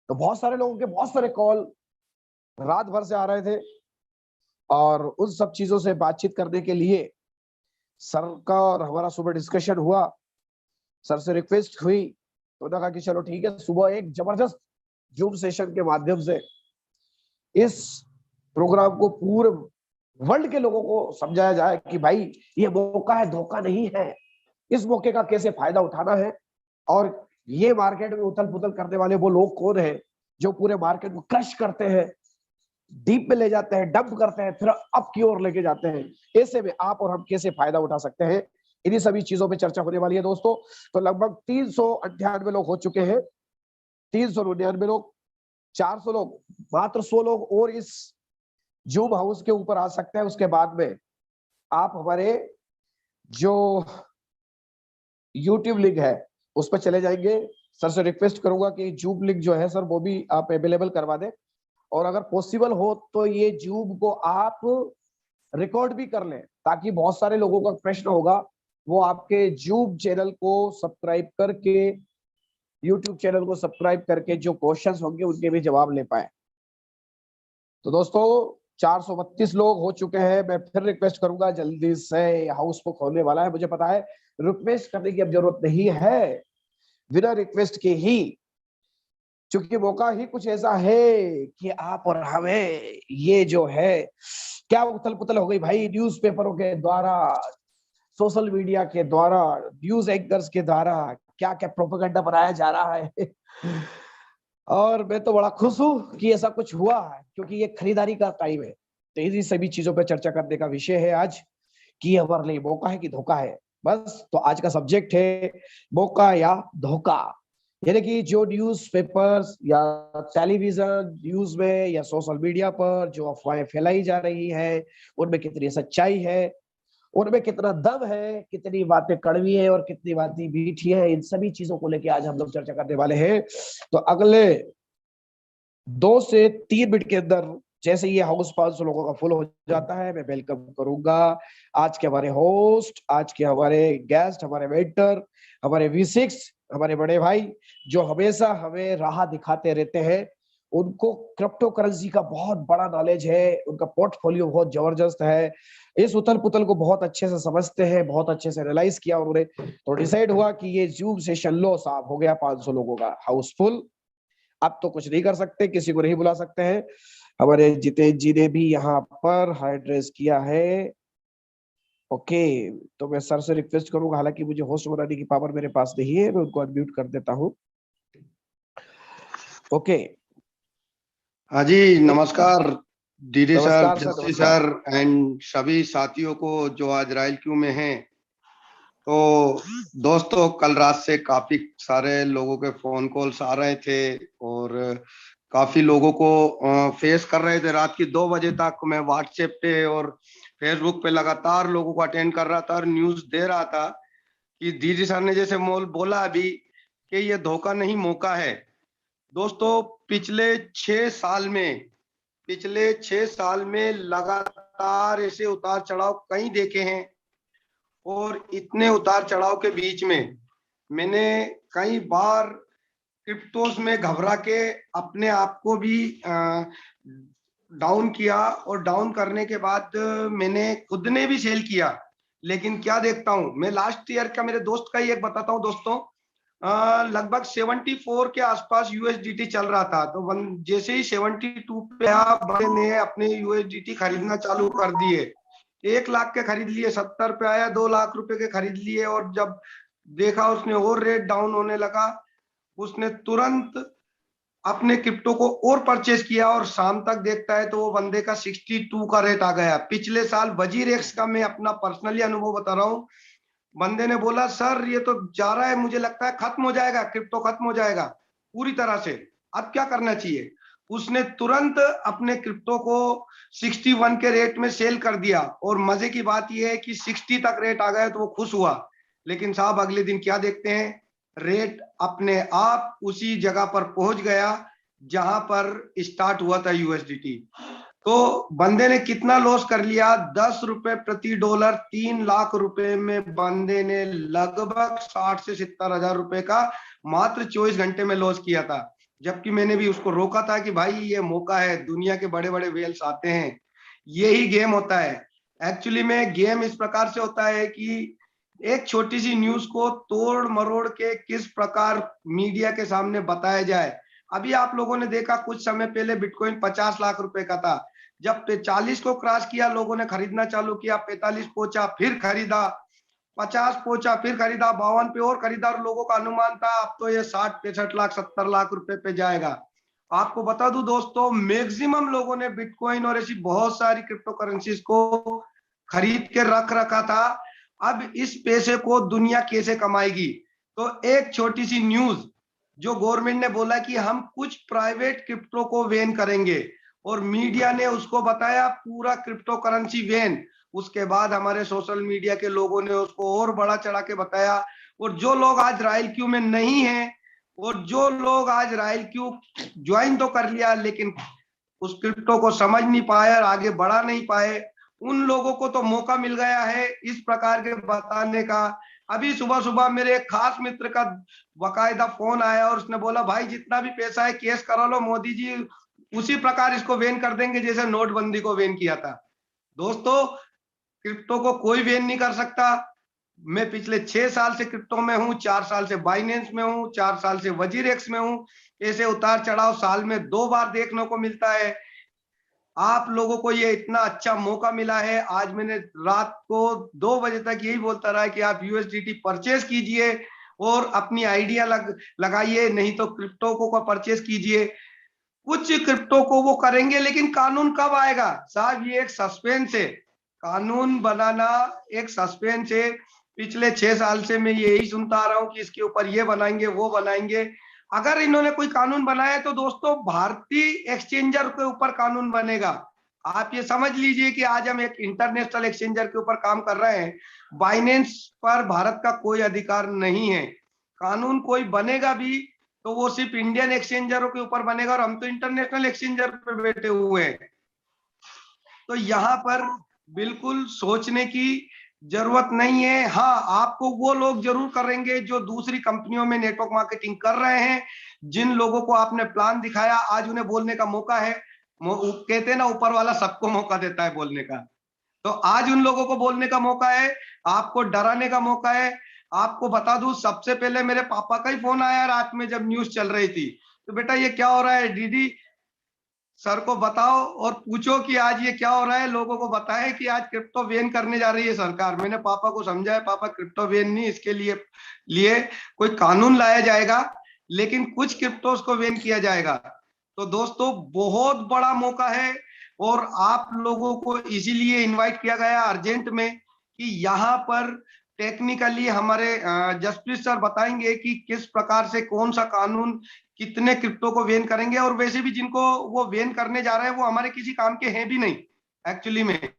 तो बहुत सारे लोगों के बहुत सारे कॉल रात भर से आ रहे थे और उन सब चीजों से बातचीत करने के लिए सर का और हमारा सुबह डिस्कशन हुआ। सर से रिक्वेस्ट हुई तो उन्होंने कहा कि चलो ठीक है, सुबह एक जबरदस्त जूम सेशन के माध्यम से इस प्रोग्राम को पूरे वर्ल्ड के लोगों को समझाया जाए कि भाई ये मौका है, धोखा नहीं है। इस मौके का कैसे फायदा उठाना है और ये मार्केट में उथल पुथल करने वाले वो लोग कौन है जो पूरे मार्केट को क्रश करते हैं, डीप में ले जाते हैं, डंप करते हैं, फिर अप की ओर लेके जाते हैं। ऐसे में आप और हम कैसे फायदा उठा सकते हैं, इन्हीं सभी चीजों पे चर्चा होने वाली है दोस्तों। तो लगभग 398 लोग हो चुके हैं, 399 लोग, 400 लोग, मात्र 100 लोग और इस जूम हाउस के ऊपर आ सकते हैं। उसके बाद में आप हमारे जो यूट्यूब लिंक है उस पर चले जाएंगे। सर से रिक्वेस्ट करूंगा कि जूम लिंक जो है सर वो भी आप अवेलेबल करवा दें, और अगर पॉसिबल हो तो ये जूम को आप रिकॉर्ड भी कर लें, ताकि बहुत सारे लोगों का प्रश्न होगा वो आपके जूम चैनल को सब्सक्राइब करके, यूट्यूब चैनल को सब्सक्राइब करके जो क्वेश्चंस होंगे उनके भी जवाब ले पाए। तो दोस्तों 432 लोग हो चुके हैं। मैं फिर रिक्वेस्ट करूंगा जल्दी से, हाउस को खोलने वाला है। मुझे पता है रिक्वेस्ट करने की अब जरूरत नहीं है, बिना रिक्वेस्ट के ही, क्योंकि मौका ही कुछ ऐसा है कि आप और हमें ये जो है क्या उथल पुथल हो गई भाई, न्यूज़पेपरों के द्वारा, सोशल मीडिया के द्वारा, न्यूज एंकर्स के द्वारा क्या क्या प्रोपेगेंडा बनाया जा रहा है। और मैं तो बड़ा खुश हूं कि ऐसा कुछ हुआ है, क्योंकि ये खरीदारी का टाइम है। तो इन्हीं सभी चीजों पर चर्चा करने का विषय है आज कि हमारे लिए मौका है कि धोखा है। बस तो आज का सब्जेक्ट है मौका या धोखा। यानी कि जो न्यूज पेपर्स या टेलीविजन न्यूज में या सोशल मीडिया पर जो अफवाहें फैलाई जा रही है उनमें कितनी सच्चाई है, उनमें कितना दम है, कितनी बातें कड़वी है और कितनी बातें मीठी है, इन सभी चीजों को लेकर आज हम लोग चर्चा करने वाले हैं। तो अगले 2 से 3 मिनट के अंदर जैसे ये हाउस 500 लोगों का फुल हो जाता है, मैं वेलकम करूंगा आज के हमारे होस्ट, आज के हमारे गेस्ट, हमारे वेंटर, हमारे V6, हमारे बड़े भाई जो हमेशा हमें राह दिखाते रहते हैं। उनको क्रिप्टो करेंसी का बहुत बड़ा नॉलेज है, उनका पोर्टफोलियो बहुत जबरदस्त है, इस उथल पुथल को बहुत अच्छे से समझते हैं, बहुत अच्छे से एनालाइज किया उन्होंने। तो डिसाइड हुआ कि ये जूम सेशन लो साहब, हो गया 500 लोगों का हाउसफुल। अब तो कुछ नहीं कर सकते, किसी को नहीं बुला सकते हैं। हमारे जितेंद्र जी ने भी यहाँ पर हाई एड्रेस किया है। ओके, तो मैं सर से रिक्वेस्ट करूंगा, हालांकि मुझे होस्ट बनाने की पावर मेरे पास नहीं है, मैं उनको अनम्यूट कर देता हूँ। ओके, हाँ जी, नमस्कार डीडी सर, नमस्कार सर, जस्सी नमस्कार। सर एंड सभी साथियों को जो आज रॉयल क्यू में हैं। तो दोस्तों, कल रात से काफी सारे लोगों के फोन कॉल्स आ रहे थे और काफी लोगों को फेस कर रहे थे। रात की 2 बजे तक मैं व्हाट्सएप पे और फेसबुक पे लगातार लोगों को अटेंड कर रहा था और न्यूज दे रहा था कि डीडी सर ने जैसे मोल बोला अभी कि ये धोखा नहीं मौका है। दोस्तों, पिछले 6 साल में लगातार ऐसे उतार चढ़ाव कहीं देखे हैं और इतने उतार चढ़ाव के बीच में मैंने कई बार क्रिप्टोस में घबरा के अपने आप को भी डाउन किया और डाउन करने के बाद मैंने खुद ने भी सेल किया। लेकिन क्या देखता हूं मैं, लास्ट ईयर का मेरे दोस्त का ही एक बताता हूं दोस्तों, लगभग 74 के आसपास यूएसडीटी चल रहा था। तो जैसे ही 72 पे बंदे ने अपने यूएसडीटी खरीदना चालू कर दिए। 1 लाख के खरीद लिए, 70 पे आया, 2 लाख रुपए के खरीद लिए और जब देखा उसने और रेट डाउन होने लगा, उसने तुरंत अपने क्रिप्टो को और परचेज किया और शाम तक देखता है तो वो बंदे का 62 का रेट आ गया। पिछले साल वजीर एक्स का मैं अपना पर्सनली अनुभव बता रहा हूँ। बंदे ने बोला सर ये तो जा रहा है, मुझे लगता है खत्म हो जाएगा, क्रिप्टो खत्म हो जाएगा पूरी तरह से, अब क्या करना चाहिए। उसने तुरंत अपने क्रिप्टो को 61 के रेट में सेल कर दिया और मजे की बात यह है कि 60 तक रेट आ गया तो वो खुश हुआ। लेकिन साहब अगले दिन क्या देखते हैं, रेट अपने आप उसी जगह पर पहुंच गया जहां पर स्टार्ट हुआ था यूएसडीटी। तो बंदे ने कितना लॉस कर लिया, 10 रुपए प्रति डॉलर, 3 लाख रुपए में बंदे ने लगभग 60 से 70 हजार रुपए का मात्र 24 घंटे में लॉस किया था। जबकि मैंने भी उसको रोका था कि भाई ये मौका है, दुनिया के बड़े बड़े वेल्स आते हैं, यही गेम होता है। एक्चुअली में गेम इस प्रकार से होता है कि एक छोटी सी न्यूज को तोड़ मरोड़ के किस प्रकार मीडिया के सामने बताया जाए। अभी आप लोगों ने देखा कुछ समय पहले बिटकॉइन 50 लाख रुपए का था, जब 40 को क्रॉस किया लोगों ने खरीदना चालू किया, 45 पहुंचा, फिर खरीदा, 50 पहुंचा, फिर खरीदा, 52 पे और खरीदा, और लोगों का अनुमान था अब तो ये 60 65 लाख 70 लाख रुपए पे जाएगा। आपको बता दूं दोस्तों, मैक्सिमम लोगों ने बिटकॉइन और ऐसी बहुत सारी क्रिप्टो करेंसीज को खरीद के रख रखा था। अब इस पैसे को दुनिया कैसे कमाएगी? तो एक छोटी सी न्यूज जो गवर्नमेंट ने बोला कि हम कुछ प्राइवेट क्रिप्टो को बैन करेंगे, और मीडिया ने उसको बताया पूरा क्रिप्टो करेंसी बैन। उसके बाद हमारे सोशल मीडिया के लोगों ने उसको और बड़ा चढ़ा के बताया, और जो लोग आज रॉयल क्यू में नहीं है, और जो लोग आज रॉयल क्यू ज्वाइन तो कर लिया लेकिन उस क्रिप्टो को समझ नहीं पाए और आगे बढ़ा नहीं पाए, उन लोगों को तो मौका मिल गया है इस प्रकार के बताने का। अभी सुबह सुबह मेरे एक खास मित्र का बकायदा फोन आया और उसने बोला भाई जितना भी पैसा है केस करा लो, मोदी जी उसी प्रकार इसको बैन कर देंगे जैसे नोटबंदी को बैन किया था। दोस्तों, क्रिप्टो को कोई बैन नहीं कर सकता। मैं पिछले 6 साल से क्रिप्टो में हूं, 4 साल से बाइनेंस में हूं, 4 साल से वजीरेक्स में हूं। ऐसे उतार चढ़ाव साल में 2 बार देखने को मिलता है। आप लोगों को ये इतना अच्छा मौका मिला है। आज मैंने रात को 2 बजे तक यही बोलता रहा कि आप यूएसडीटी परचेज कीजिए और अपनी आइडिया लगाइए, नहीं तो क्रिप्टो को परचेज कीजिए। कुछ क्रिप्टो को वो करेंगे लेकिन कानून कब आएगा साहब, ये एक सस्पेंस है। कानून बनाना एक सस्पेंस है। पिछले 6 साल से मैं यही सुनता आ रहा हूँ कि इसके ऊपर ये बनाएंगे वो बनाएंगे। अगर इन्होंने कोई कानून बनाया तो दोस्तों भारतीय एक्सचेंजर के ऊपर कानून बनेगा। आप ये समझ लीजिए कि आज हम एक इंटरनेशनल एक्सचेंजर के ऊपर काम कर रहे हैं, बाइनेंस पर भारत का कोई अधिकार नहीं है। कानून कोई बनेगा भी तो वो सिर्फ इंडियन एक्सचेंजरों के ऊपर बनेगा, और हम तो इंटरनेशनल एक्सचेंजर पे बैठे हुए हैं। तो यहाँ पर बिल्कुल सोचने की जरूरत नहीं है। हाँ, आपको वो लोग जरूर करेंगे जो दूसरी कंपनियों में नेटवर्क मार्केटिंग कर रहे हैं। जिन लोगों को आपने प्लान दिखाया आज उन्हें बोलने का मौका है। कहते हैं ना ऊपर वाला सबको मौका देता है बोलने का, तो आज उन लोगों को बोलने का मौका है, आपको डराने का मौका है। आपको बता दूं, सबसे पहले मेरे पापा का ही फोन आया रात में जब न्यूज चल रही थी, तो बेटा ये क्या हो रहा है, डीडी सर को बताओ और पूछो कि आज ये क्या हो रहा है, लोगों को बताए कि आज क्रिप्टो बैन करने जा रही है सरकार। मैंने पापा को समझाया, पापा क्रिप्टो बैन नहीं, इसके लिए कोई कानून लाया जाएगा, लेकिन कुछ क्रिप्टोस को बैन किया जाएगा। तो दोस्तों बहुत बड़ा मौका है, और आप लोगों को इसीलिए इनवाइट किया गया अर्जेंट में कि यहाँ पर टेक्निकली हमारे जसप्रीत सर बताएंगे कि किस प्रकार से कौन सा कानून कितने क्रिप्टो को बैन करेंगे। और वैसे भी जिनको वो बैन करने जा रहे हैं वो हमारे किसी काम के हैं भी नहीं एक्चुअली में,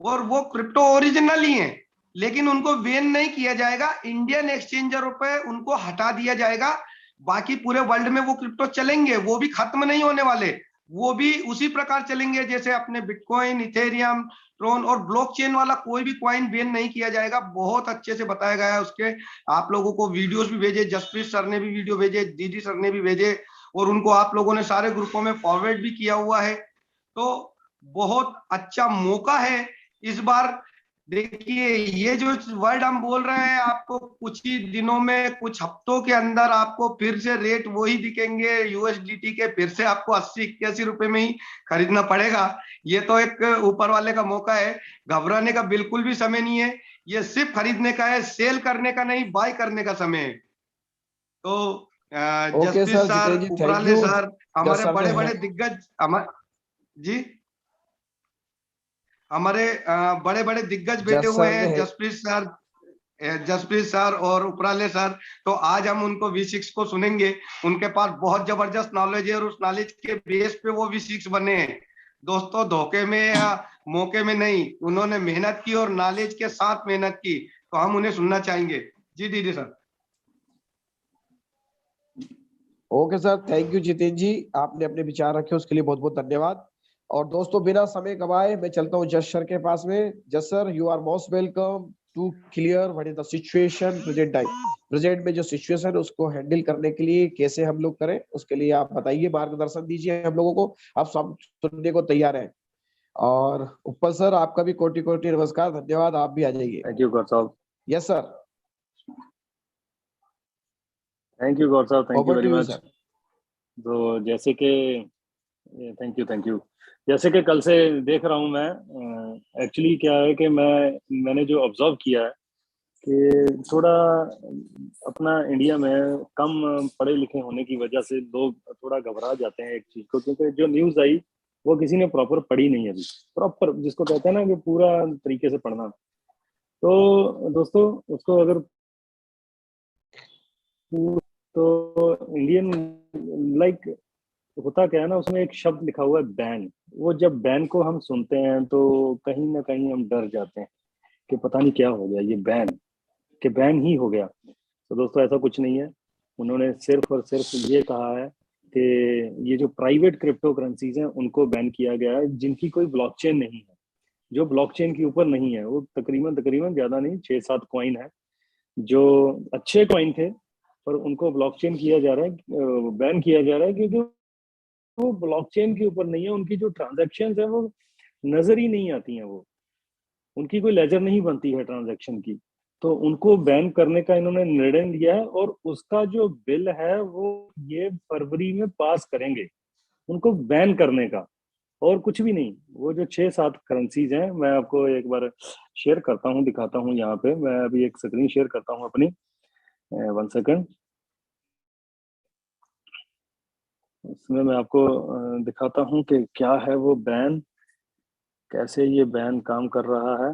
और वो क्रिप्टो ओरिजिनल ही है, लेकिन उनको बैन नहीं किया जाएगा, इंडियन एक्सचेंजरों पे उनको हटा दिया जाएगा। बाकी पूरे वर्ल्ड में वो क्रिप्टो चलेंगे, वो भी खत्म नहीं होने वाले, वो भी उसी प्रकार चलेंगे जैसे अपने बिटकॉइन, इथेरियम, ट्रोन और ब्लॉकचेन वाला कोई भी कॉइन बैन नहीं किया जाएगा। बहुत अच्छे से बताया गया है उसके, आप लोगों को वीडियोस भी भेजे, जसप्रीत सर ने भी वीडियो भेजे, दीदी सर ने भी भेजे, और उनको आप लोगों ने सारे ग्रुपों में फॉरवर्ड भी किया हुआ है। तो बहुत अच्छा मौका है इस बार। देखिए ये जो वर्ड हम बोल रहे हैं, आपको कुछ ही दिनों में, कुछ हफ्तों के अंदर आपको फिर से रेट वही दिखेंगे यूएसडीटी के, फिर से आपको 80-81 रुपए में ही खरीदना पड़ेगा। ये तो एक ऊपर वाले का मौका है, घबराने का बिल्कुल भी समय नहीं है। ये सिर्फ खरीदने का है, सेल करने का नहीं, बाय करने का समय है। तो okay Jaspreet sir, sir, Jitendra ji thank उपराले यू। सर, जस हमारे सर बड़े ने बड़े दिग्गज, जी हमारे बड़े बड़े दिग्गज बैठे जस हुए सर हैं, ने जसप्रीत सर और उपराले सर। तो आज हम उनको V6 को सुनेंगे। उनके पास बहुत जबरदस्त नॉलेज है और उस नॉलेज के बेस पे वो V6 बने हैं दोस्तों, धोखे में या मौके में नहीं। उन्होंने मेहनत की और नॉलेज के साथ मेहनत की, तो हम उन्हें सुनना चाहेंगे। जी दीदी sir. Okay sir, thank you Jitendra ji, आपने अपने विचार रखे उसके लिए बहुत बहुत धन्यवाद। और दोस्तों बिना समय गवाए मैं चलता हूँ जस सर के पास में। Yes sir, you are most welcome to clear what is the situation present में जो सिचुएशन है उसको हैंडल करने के लिए कैसे हम लोग करें, उसके लिए आप बताइए, मार्गदर्शन दीजिए हम लोगों को। आप सब सुनने को तैयार हैं। और उत्पल सर, आपका भी कोटि कोटि नमस्कार, धन्यवाद, आप भी आ जाइए। थैंक यू गौर साहब। Yes sir, thank you Gaur साहब, thank you over very to you much. Sir. तो जैसे कि थैंक यू। जैसे कि कल से देख रहा हूँ मैं, एक्चुअली क्या है कि मैंने जो ऑब्जर्व किया है कि थोड़ा अपना इंडिया में कम पढ़े लिखे होने की वजह से लोग थोड़ा घबरा जाते हैं एक चीज को, क्योंकि जो न्यूज़ आई वो किसी ने प्रॉपर पढ़ी नहीं है अभी, प्रॉपर जिसको कहते हैं ना कि पूरा तरीके से पढ़ना। तो दोस्तों उसको अगर तो इंडियन लाइक होता क्या है ना, उसमें एक शब्द लिखा हुआ है बैन। वो जब बैन को हम सुनते हैं तो कहीं ना कहीं हम डर जाते हैं कि पता नहीं क्या हो गया, ये बैन कि बैन ही हो गया। तो दोस्तों ऐसा कुछ नहीं है। उन्होंने सिर्फ और सिर्फ ये कहा है कि ये जो प्राइवेट क्रिप्टो करेंसीज हैं उनको बैन किया गया है, जिनकी कोई ब्लॉकचेन नहीं है, जो ब्लॉकचेन के ऊपर नहीं है। वो तकरीबन तकरीबन ज्यादा नहीं, 6-7 कॉइन है जो अच्छे कॉइन थे, पर उनको ब्लॉकचेन किया जा रहा है, बैन किया जा रहा है, क्योंकि वो ब्लॉकचेन के ऊपर नहीं है। उनकी जो ट्रांजैक्शंस है वो नजर ही नहीं आती हैं, वो उनकी कोई लेजर नहीं बनती है ट्रांजैक्शन की। तो उनको बैन करने का इन्होंने निर्णय लिया है, और उसका जो बिल है वो ये फरवरी में पास करेंगे, उनको बैन करने का, और कुछ भी नहीं। वो जो 6-7 करेंसीज हैं, मैं आपको एक बार शेयर करता हूँ, दिखाता हूँ। यहाँ पे मैं अभी एक स्क्रीन शेयर करता हूँ अपनी, 1 सेकंड। इसमें मैं आपको दिखाता हूँ कि क्या है वो बैन, कैसे ये बैन काम कर रहा है।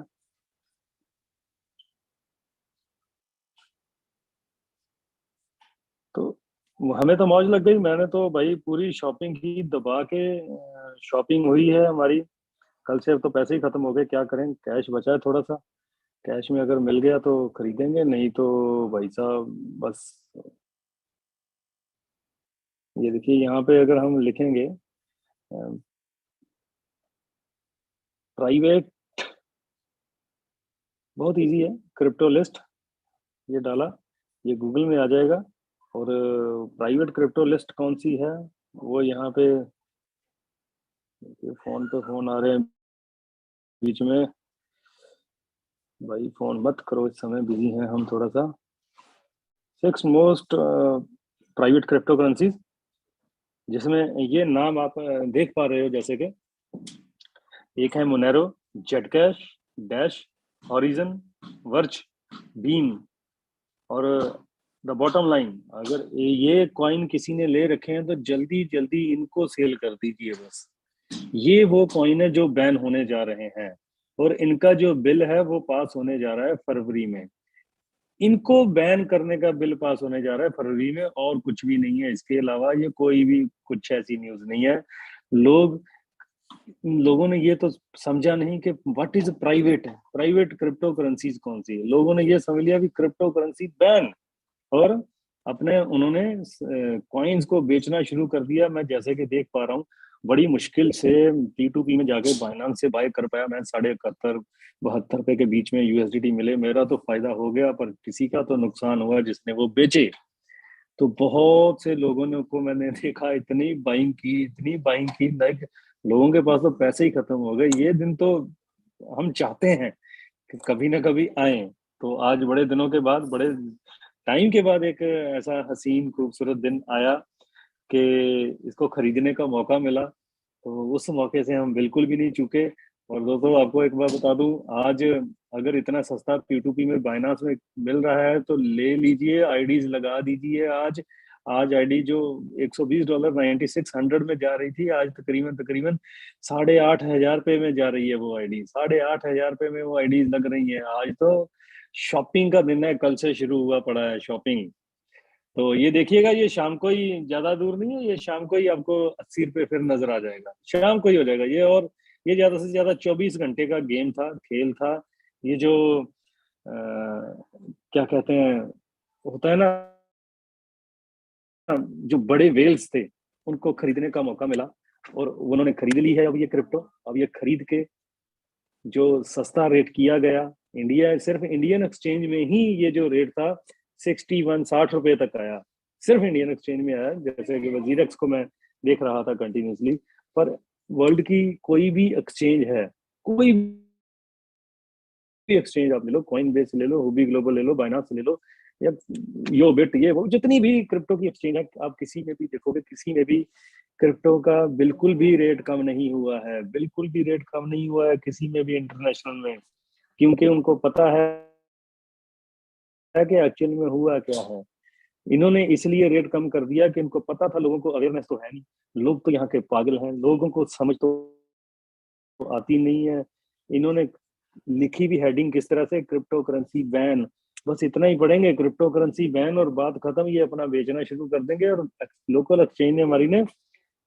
तो हमें तो मौज लग गई। मैंने तो भाई पूरी शॉपिंग ही दबा के शॉपिंग हुई है हमारी कल से। अब तो पैसे ही खत्म हो गए, क्या करें, कैश बचा है थोड़ा सा। कैश में अगर मिल गया तो खरीदेंगे, नहीं तो भाई साहब बस। ये देखिए यहाँ पे अगर हम लिखेंगे प्राइवेट, बहुत इजी है, क्रिप्टो लिस्ट, ये डाला, ये गूगल में आ जाएगा। और प्राइवेट क्रिप्टो लिस्ट कौन सी है वो यहाँ पे, फोन पे फोन आ रहे हैं बीच में। भाई फोन मत करो, इस समय बिजी हैं हम थोड़ा सा। 6 मोस्ट प्राइवेट क्रिप्टो करेंसीज, जिसमें ये नाम आप देख पा रहे हो, जैसे कि एक है मोनेरो, जेटकैश, डैश, हॉरिजन, वर्च, बीम। और द बॉटम लाइन, अगर ये कॉइन किसी ने ले रखे हैं तो जल्दी जल्दी इनको सेल कर दीजिए बस। ये वो कॉइन है जो बैन होने जा रहे हैं, और इनका जो बिल है वो पास होने जा रहा है फरवरी में। इनको बैन करने का बिल पास होने जा रहा है फरवरी में, और कुछ भी नहीं है इसके अलावा। ये कोई भी कुछ ऐसी न्यूज नहीं है। लोगों ने ये तो समझा नहीं कि what is private crypto currencies कौन सी है। लोगों ने ये समझ लिया कि क्रिप्टो करेंसी बैन, और अपने उन्होंने कॉइन्स को बेचना शुरू कर दिया। मैं जैसे कि देख पा रहा हूँ, बड़ी मुश्किल से P2P में जाके बाइनांस से बाय कर पाया मैं। 71-72 के बीच में USDT मिले। मेरा तो फायदा हो गया, पर किसी का तो नुकसान हुआ जिसने वो बेचे। तो बहुत से लोगों ने को मैंने देखा, इतनी बाइंग की, लाइक लोगों के पास तो पैसे ही खत्म हो गए। ये दिन तो हम चाहते हैं कि कभी ना कभी आए। तो आज बड़े दिनों के बाद, बड़े टाइम के बाद एक ऐसा हसीन खूबसूरत दिन आया कि इसको खरीदने का मौका मिला। तो उस मौके से हम बिल्कुल भी नहीं चूके। और दोस्तों आपको एक बात बता दूं, आज अगर इतना सस्ता P2P में बाइनांस में मिल रहा है तो ले लीजिए, आईडीज लगा दीजिए। आज आज आईडी जो $120 9600 में जा रही थी, आज तकरीबन तकरीबन 8,500 पे में जा रही है वो आईडी। 8,500 पे में वो आईडी लग रही है। आज तो शॉपिंग का दिन है, कल से शुरू हुआ पड़ा है शॉपिंग। तो ये देखिएगा, ये शाम को ही, ज्यादा दूर नहीं है, ये शाम को ही आपको 80 रुपये फिर नजर आ जाएगा, शाम को ही हो जाएगा ये। और ये ज्यादा से ज्यादा 24 घंटे का गेम था, खेल था। ये जो क्या कहते हैं, होता है ना, जो बड़े वेल्स थे उनको खरीदने का मौका मिला, और उन्होंने खरीद ली है अब ये क्रिप्टो। अब ये खरीद के जो सस्ता रेट किया गया इंडिया सिर्फ इंडियन एक्सचेंज में ही ये जो रेट था 60 रुपए तक आया, सिर्फ इंडियन एक्सचेंज में आया। जैसे कि वजीरेक्स को मैं देख रहा था कंटिन्यूसली, पर वर्ल्ड की कोई भी एक्सचेंज है, कोई भी एक्सचेंज आप ले लो, कॉइन बेस ले लो, हुबी ग्लोबल ले लो, बाइनांस ले लो, या योबिट, ये वो जितनी भी क्रिप्टो की एक्सचेंज है, आप किसी में भी देखोगे, किसी में भी क्रिप्टो का बिल्कुल भी रेट कम नहीं हुआ है, बिल्कुल भी रेट कम नहीं हुआ है किसी में भी इंटरनेशनल में, क्योंकि उनको पता है कि एक्चुअल में हुआ क्या है। इन्होंने इसलिए रेट कम कर दिया कि इनको पता था लोगों को अवेयरनेस तो है नहीं, लोग तो यहाँ के पागल हैं, लोगों को समझ तो आती नहीं है। इन्होंने लिखी भी हेडिंग किस तरह से, क्रिप्टो करेंसी बैन, बस इतना ही पढ़ेंगे, क्रिप्टो करेंसी बैन और बात खत्म, ये अपना बेचना शुरू कर देंगे। और लोकल एक्सचेंज ने हमारी ने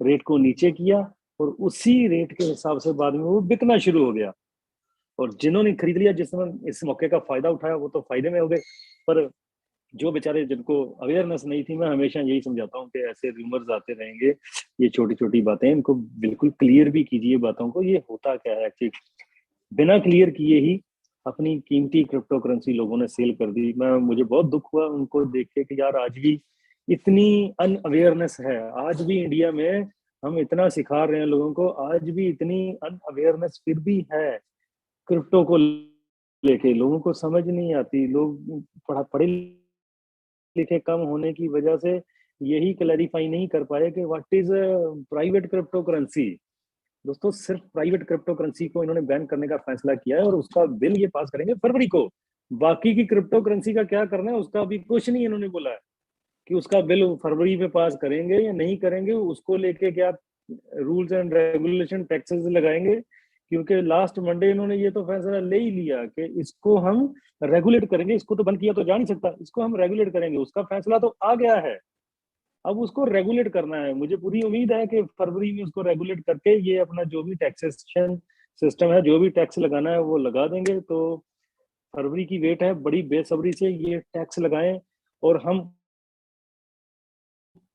रेट को नीचे किया और उसी रेट के हिसाब से बाद में वो बिकना शुरू हो गया। और जिन्होंने खरीद लिया, जिसने इस मौके का फायदा उठाया, वो तो फायदे में हो गए। पर जो बेचारे जिनको अवेयरनेस नहीं थी, मैं हमेशा यही समझाता हूँ कि ऐसे रूमर्स आते रहेंगे, ये छोटी छोटी बातें, इनको बिल्कुल क्लियर भी कीजिए बातों को, ये होता क्या है एक्चुअली। बिना क्लियर किए ही अपनी कीमती क्रिप्टो करेंसी लोगों ने सेल कर दी। मुझे बहुत दुख हुआ उनको देख के कि यार आज भी इतनी अनअवेयरनेस है, आज भी इंडिया में हम इतना सिखा रहे हैं लोगों को, आज भी इतनी अनअवेयरनेस फिर भी है क्रिप्टो को लेके, लोगों को समझ नहीं आती। लोग पढ़े लिखे कम होने की वजह से यही क्लैरिफाई नहीं कर पाए कि what is private crypto currency. दोस्तों, सिर्फ प्राइवेट क्रिप्टो करेंसी को इन्होंने बैन करने का फैसला किया है और उसका बिल ये पास करेंगे फरवरी को। बाकी की क्रिप्टो करेंसी का क्या करना है उसका अभी कुछ नहीं इन्होंने बोला है कि उसका बिल फरवरी में पास करेंगे या नहीं करेंगे, उसको लेके क्या रूल्स एंड रेगुलेशन टैक्सेस लगाएंगे। क्योंकि लास्ट मंडे इन्होंने ये तो फैसला ले ही लिया कि इसको हम रेगुलेट करेंगे, इसको तो बंद किया तो जा नहीं सकता, इसको हम रेगुलेट करेंगे, उसका फैसला तो आ गया है, अब उसको रेगुलेट करना है। मुझे पूरी उम्मीद है कि फरवरी में उसको रेगुलेट करके ये अपना जो भी टैक्सेशन सिस्टम है, जो भी टैक्स लगाना है वो लगा देंगे। तो फरवरी की वेट है, बड़ी बेसब्री से ये टैक्स लगाएं और हम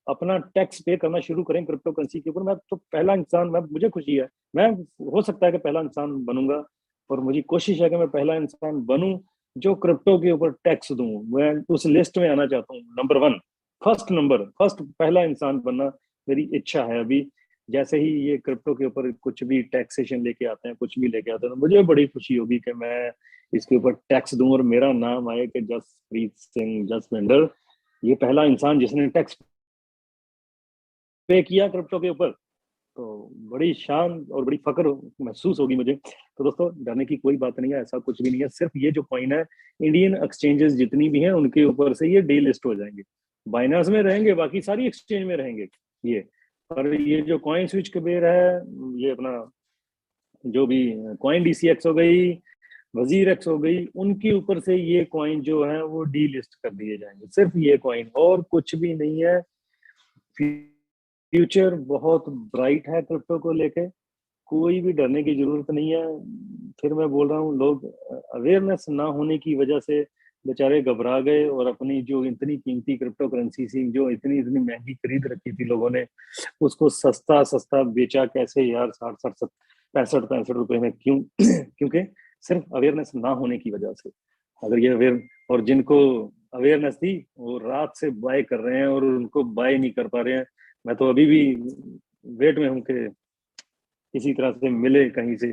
अपना टैक्स पे करना शुरू करें क्रिप्टो करेंसी के ऊपर। मैं तो पहला इंसान, मुझे खुशी है, मैं हो सकता है कि पहला इंसान बनूंगा, और मुझे कोशिश है कि मैं पहला इंसान बनूं जो क्रिप्टो के ऊपर टैक्स दूं। मैं उस लिस्ट में आना चाहता हूँ, नंबर 1, फर्स्ट पहला इंसान बनना मेरी इच्छा है। अभी जैसे ही ये क्रिप्टो के ऊपर कुछ भी टैक्सेशन लेके आते हैं, कुछ भी लेके आते हैं, तो मुझे बड़ी खुशी होगी कि मैं इसके ऊपर टैक्स दूं और मेरा नाम आए कि जसप्रीत सिंह जसविंदर, ये पहला इंसान जिसने टैक्स पे किया क्रिप्टो के ऊपर। तो बड़ी शान और बड़ी फक्र महसूस होगी मुझे। तो दोस्तों, डरने की कोई बात नहीं है, ऐसा कुछ भी नहीं है। सिर्फ ये जो कॉइन है, इंडियन एक्सचेंजेस जितनी भी हैं उनके ऊपर से ये डीलिस्ट हो जाएंगे, बाइनांस में रहेंगे, बाकी सारी एक्सचेंज में रहेंगे ये। और ये जो कॉइन स्विच कबीर है, ये अपना जो भी कॉइन डीसीएक्स हो गई, वजीर एक्स हो गई, उनके ऊपर से ये कॉइन जो है वो डीलिस्ट कर दिए जाएंगे। सिर्फ ये कॉइन, और कुछ भी नहीं है। फ्यूचर बहुत ब्राइट है क्रिप्टो को लेके, कोई भी डरने की जरूरत नहीं है। फिर मैं बोल रहा हूँ, लोग अवेयरनेस ना होने की वजह से बेचारे घबरा गए और अपनी जो इतनी कीमती क्रिप्टो करेंसी थी, जो इतनी इतनी महंगी खरीद रखी थी लोगों ने, उसको सस्ता सस्ता बेचा कैसे यार, 60 65 रुपए में, क्यों? क्योंकि सिर्फ अवेयरनेस ना होने की वजह से। अगर ये अवेयर, और जिनको अवेयरनेस थी वो रात से बाय कर रहे हैं और उनको बाय नहीं कर पा रहे हैं। मैं तो अभी भी वेट में हूँ कि किसी तरह से मिले कहीं से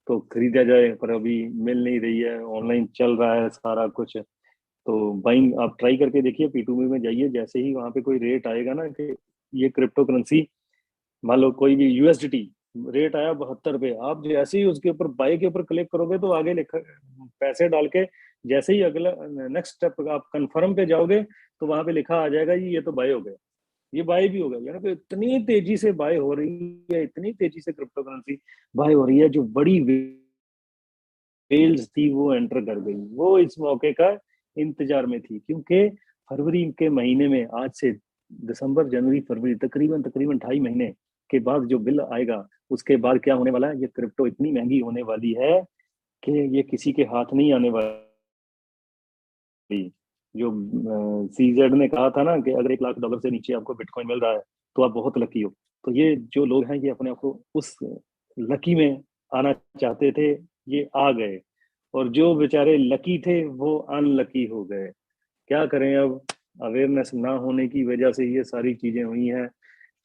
तो खरीदा जाए, पर अभी मिल नहीं रही है। ऑनलाइन चल रहा है सारा कुछ, तो बाइंग आप ट्राई करके देखिए, P2B में जाइए, जैसे ही वहां पे कोई रेट आएगा ना कि ये क्रिप्टो करेंसी, मान लो कोई भी USDT रेट आया 72 रुपए, आप जैसे ही उसके ऊपर बाय के ऊपर क्लिक करोगे तो आगे लिखा, पैसे डाल के जैसे ही अगला नेक्स्ट स्टेप आप कंफर्म पे जाओगे तो वहां पे लिखा आ जाएगा जी ये तो बाय हो गया, ये बाय भी हो गया। यानी कि इतनी तेजी से बाय हो रही है, इतनी तेजी से क्रिप्टो करेंसी बाय हो रही है, जो बड़ी वेल्स थी वो एंटर कर गई, वो इस मौके का इंतजार में थी। क्योंकि फरवरी के महीने में, आज से दिसंबर जनवरी फरवरी तकरीबन 2.5 महीने के बाद जो बिल आएगा, उसके बाद क्या होने वाला है, ये क्रिप्टो इतनी महंगी होने वाली है कि ये किसी के हाथ नहीं आने वाली। जो CZ ने कहा था ना कि अगर $1 लाख से नीचे आपको बिटकॉइन मिल रहा है तो आप बहुत लकी हो। तो ये जो लोग हैं, ये अपने आप को उस लकी में आना चाहते थे, ये आ गए। और जो बेचारे लकी थे वो अनलकी हो गए। क्या करें अब, अवेयरनेस ना होने की वजह से ये सारी चीजें हुई हैं।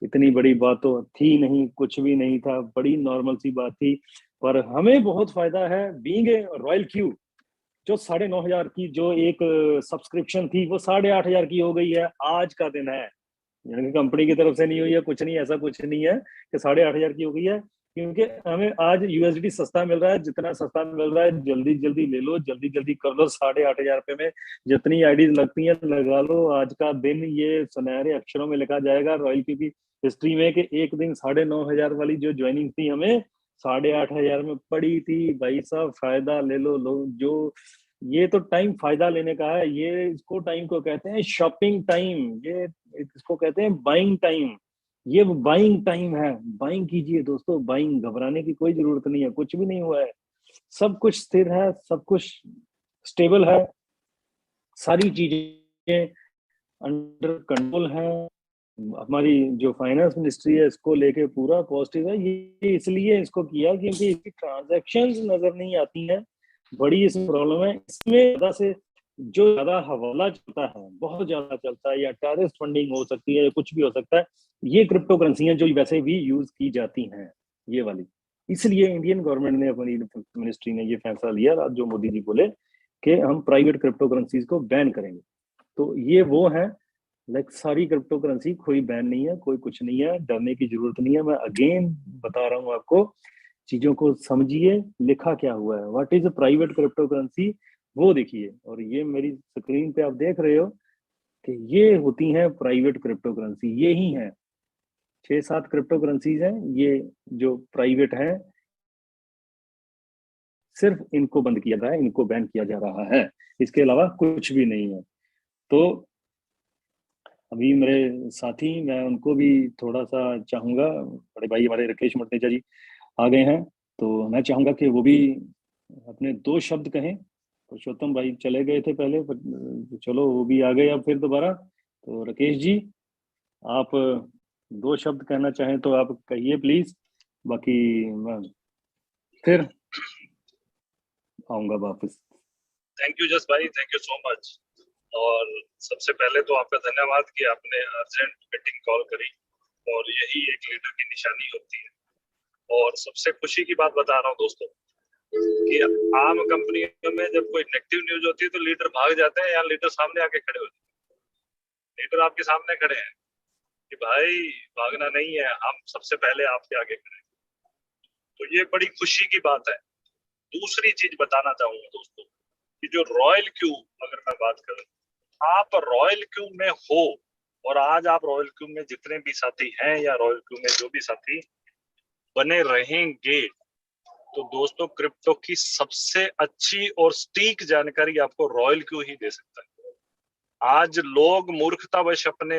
इतनी बड़ी बात तो थी नहीं, कुछ भी नहीं था, बड़ी नॉर्मल सी बात थी। पर हमें बहुत फायदा है बीइंग ए रॉयल क्यू। जो 9,500 की जो एक सब्सक्रिप्शन थी वो 8,500 की हो गई है, आज का दिन है। यानी कंपनी की तरफ से नहीं हुई है, कुछ नहीं, ऐसा कुछ नहीं है कि 8,500 की हो गई है, क्योंकि हमें आज यूएसडी सस्ता मिल रहा है। जितना सस्ता मिल रहा है जल्दी जल्दी ले लो, जल्दी जल्दी कर लो। 8,500 में जितनी आईडीज लगती हैं लगा लो। आज का दिन ये सुनहरे अक्षरों में लिखा जाएगा रॉयल की हिस्ट्री में कि एक दिन 9,500 वाली जो ज्वाइनिंग थी हमें 8,500 में पड़ी थी। भाई साहब फायदा ले लो लोग। जो ये तो टाइम फायदा लेने का है, ये इसको टाइम को कहते हैं शॉपिंग टाइम, ये इसको कहते हैं बाइंग टाइम। ये बाइंग टाइम है, बाइंग कीजिए दोस्तों, बाइंग। घबराने की कोई जरूरत नहीं है, कुछ भी नहीं हुआ है, सब कुछ स्थिर है, सब कुछ स्टेबल है, सारी चीजें अंडर कंट्रोल है। हमारी जो फाइनेंस मिनिस्ट्री है इसको लेके पूरा पॉजिटिव है। ये इसलिए इसको किया क्योंकि इसकी ट्रांजैक्शंस नजर नहीं आती हैं, बड़ी इस प्रॉब्लम है। इसमें ज्यादा से जो ज्यादा हवाला चलता है, बहुत ज्यादा चलता है, या टेररिस्ट फंडिंग हो सकती है, या कुछ भी हो सकता है, ये क्रिप्टो करेंसी हैं जो वैसे भी यूज की जाती हैं, ये वाली। इसलिए इंडियन गवर्नमेंट ने, अपनी मिनिस्ट्री ने ये फैसला लिया जो मोदी जी बोले कि हम प्राइवेट क्रिप्टो करेंसीज को बैन करेंगे। तो ये वो है, लाइक सारी क्रिप्टो करेंसी, कोई बैन नहीं है, कोई कुछ नहीं है, डरने की जरूरत नहीं है। मैं अगेन बता रहा हूँ आपको, चीजों को समझिए, लिखा क्या हुआ है, what is private crypto currency, वो देखिए। और ये मेरी स्क्रीन पे आप देख रहे हो कि ये होती हैं प्राइवेट क्रिप्टो करेंसी, ये ही हैं 6-7 क्रिप्टो करेंसीज हैं ये जो प्राइवेट हैं। सिर्फ इनको बंद किया गया है, इनको बैन किया जा रहा है, इसके अलावा कुछ भी नहीं है। तो अभी मेरे साथी, मैं उनको भी थोड़ा सा चाहूंगा, बड़े भाई हमारे राकेश मटनेजा जी आ गए हैं, तो मैं चाहूंगा कि वो भी अपने 2 शब्द कहें। पुरुषोत्तम भाई चले गए थे पहले, पर चलो वो भी आ गए अब फिर दोबारा। तो राकेश जी, आप 2 शब्द कहना चाहें तो आप कहिए प्लीज, बाकी मैं फिर आऊंगा वापस। थैंक यू जस भाई, थैंक यू सो मच। और सबसे पहले तो आपका धन्यवाद कि आपने अर्जेंट मीटिंग कॉल करी, और यही एक लीडर की निशानी होती है। और सबसे खुशी की बात बता रहा हूँ दोस्तों कि आम कंपनियों में जब कोई नेगेटिव न्यूज होती है तो लीडर भाग जाते हैं, या लीडर सामने आके खड़े हो जाते हैं। लीडर आपके सामने खड़े हैं कि भाई भागना नहीं है, हम सबसे पहले आपके आगे खड़े हैं। तो ये बड़ी खुशी की बात है। दूसरी चीज बताना चाहूंगा दोस्तों कि जो रॉयल क्यू, अगर मैं बात करूं, आप रॉयल क्यू में हो, और आज आप रॉयल क्यू में जितने भी साथी हैं या रॉयल क्यू में जो भी साथी बने रहेंगे, तो दोस्तों क्रिप्टो की सबसे अच्छी और सटीक जानकारी आपको रॉयल क्यू ही दे सकता है। आज लोग मूर्खतावश अपने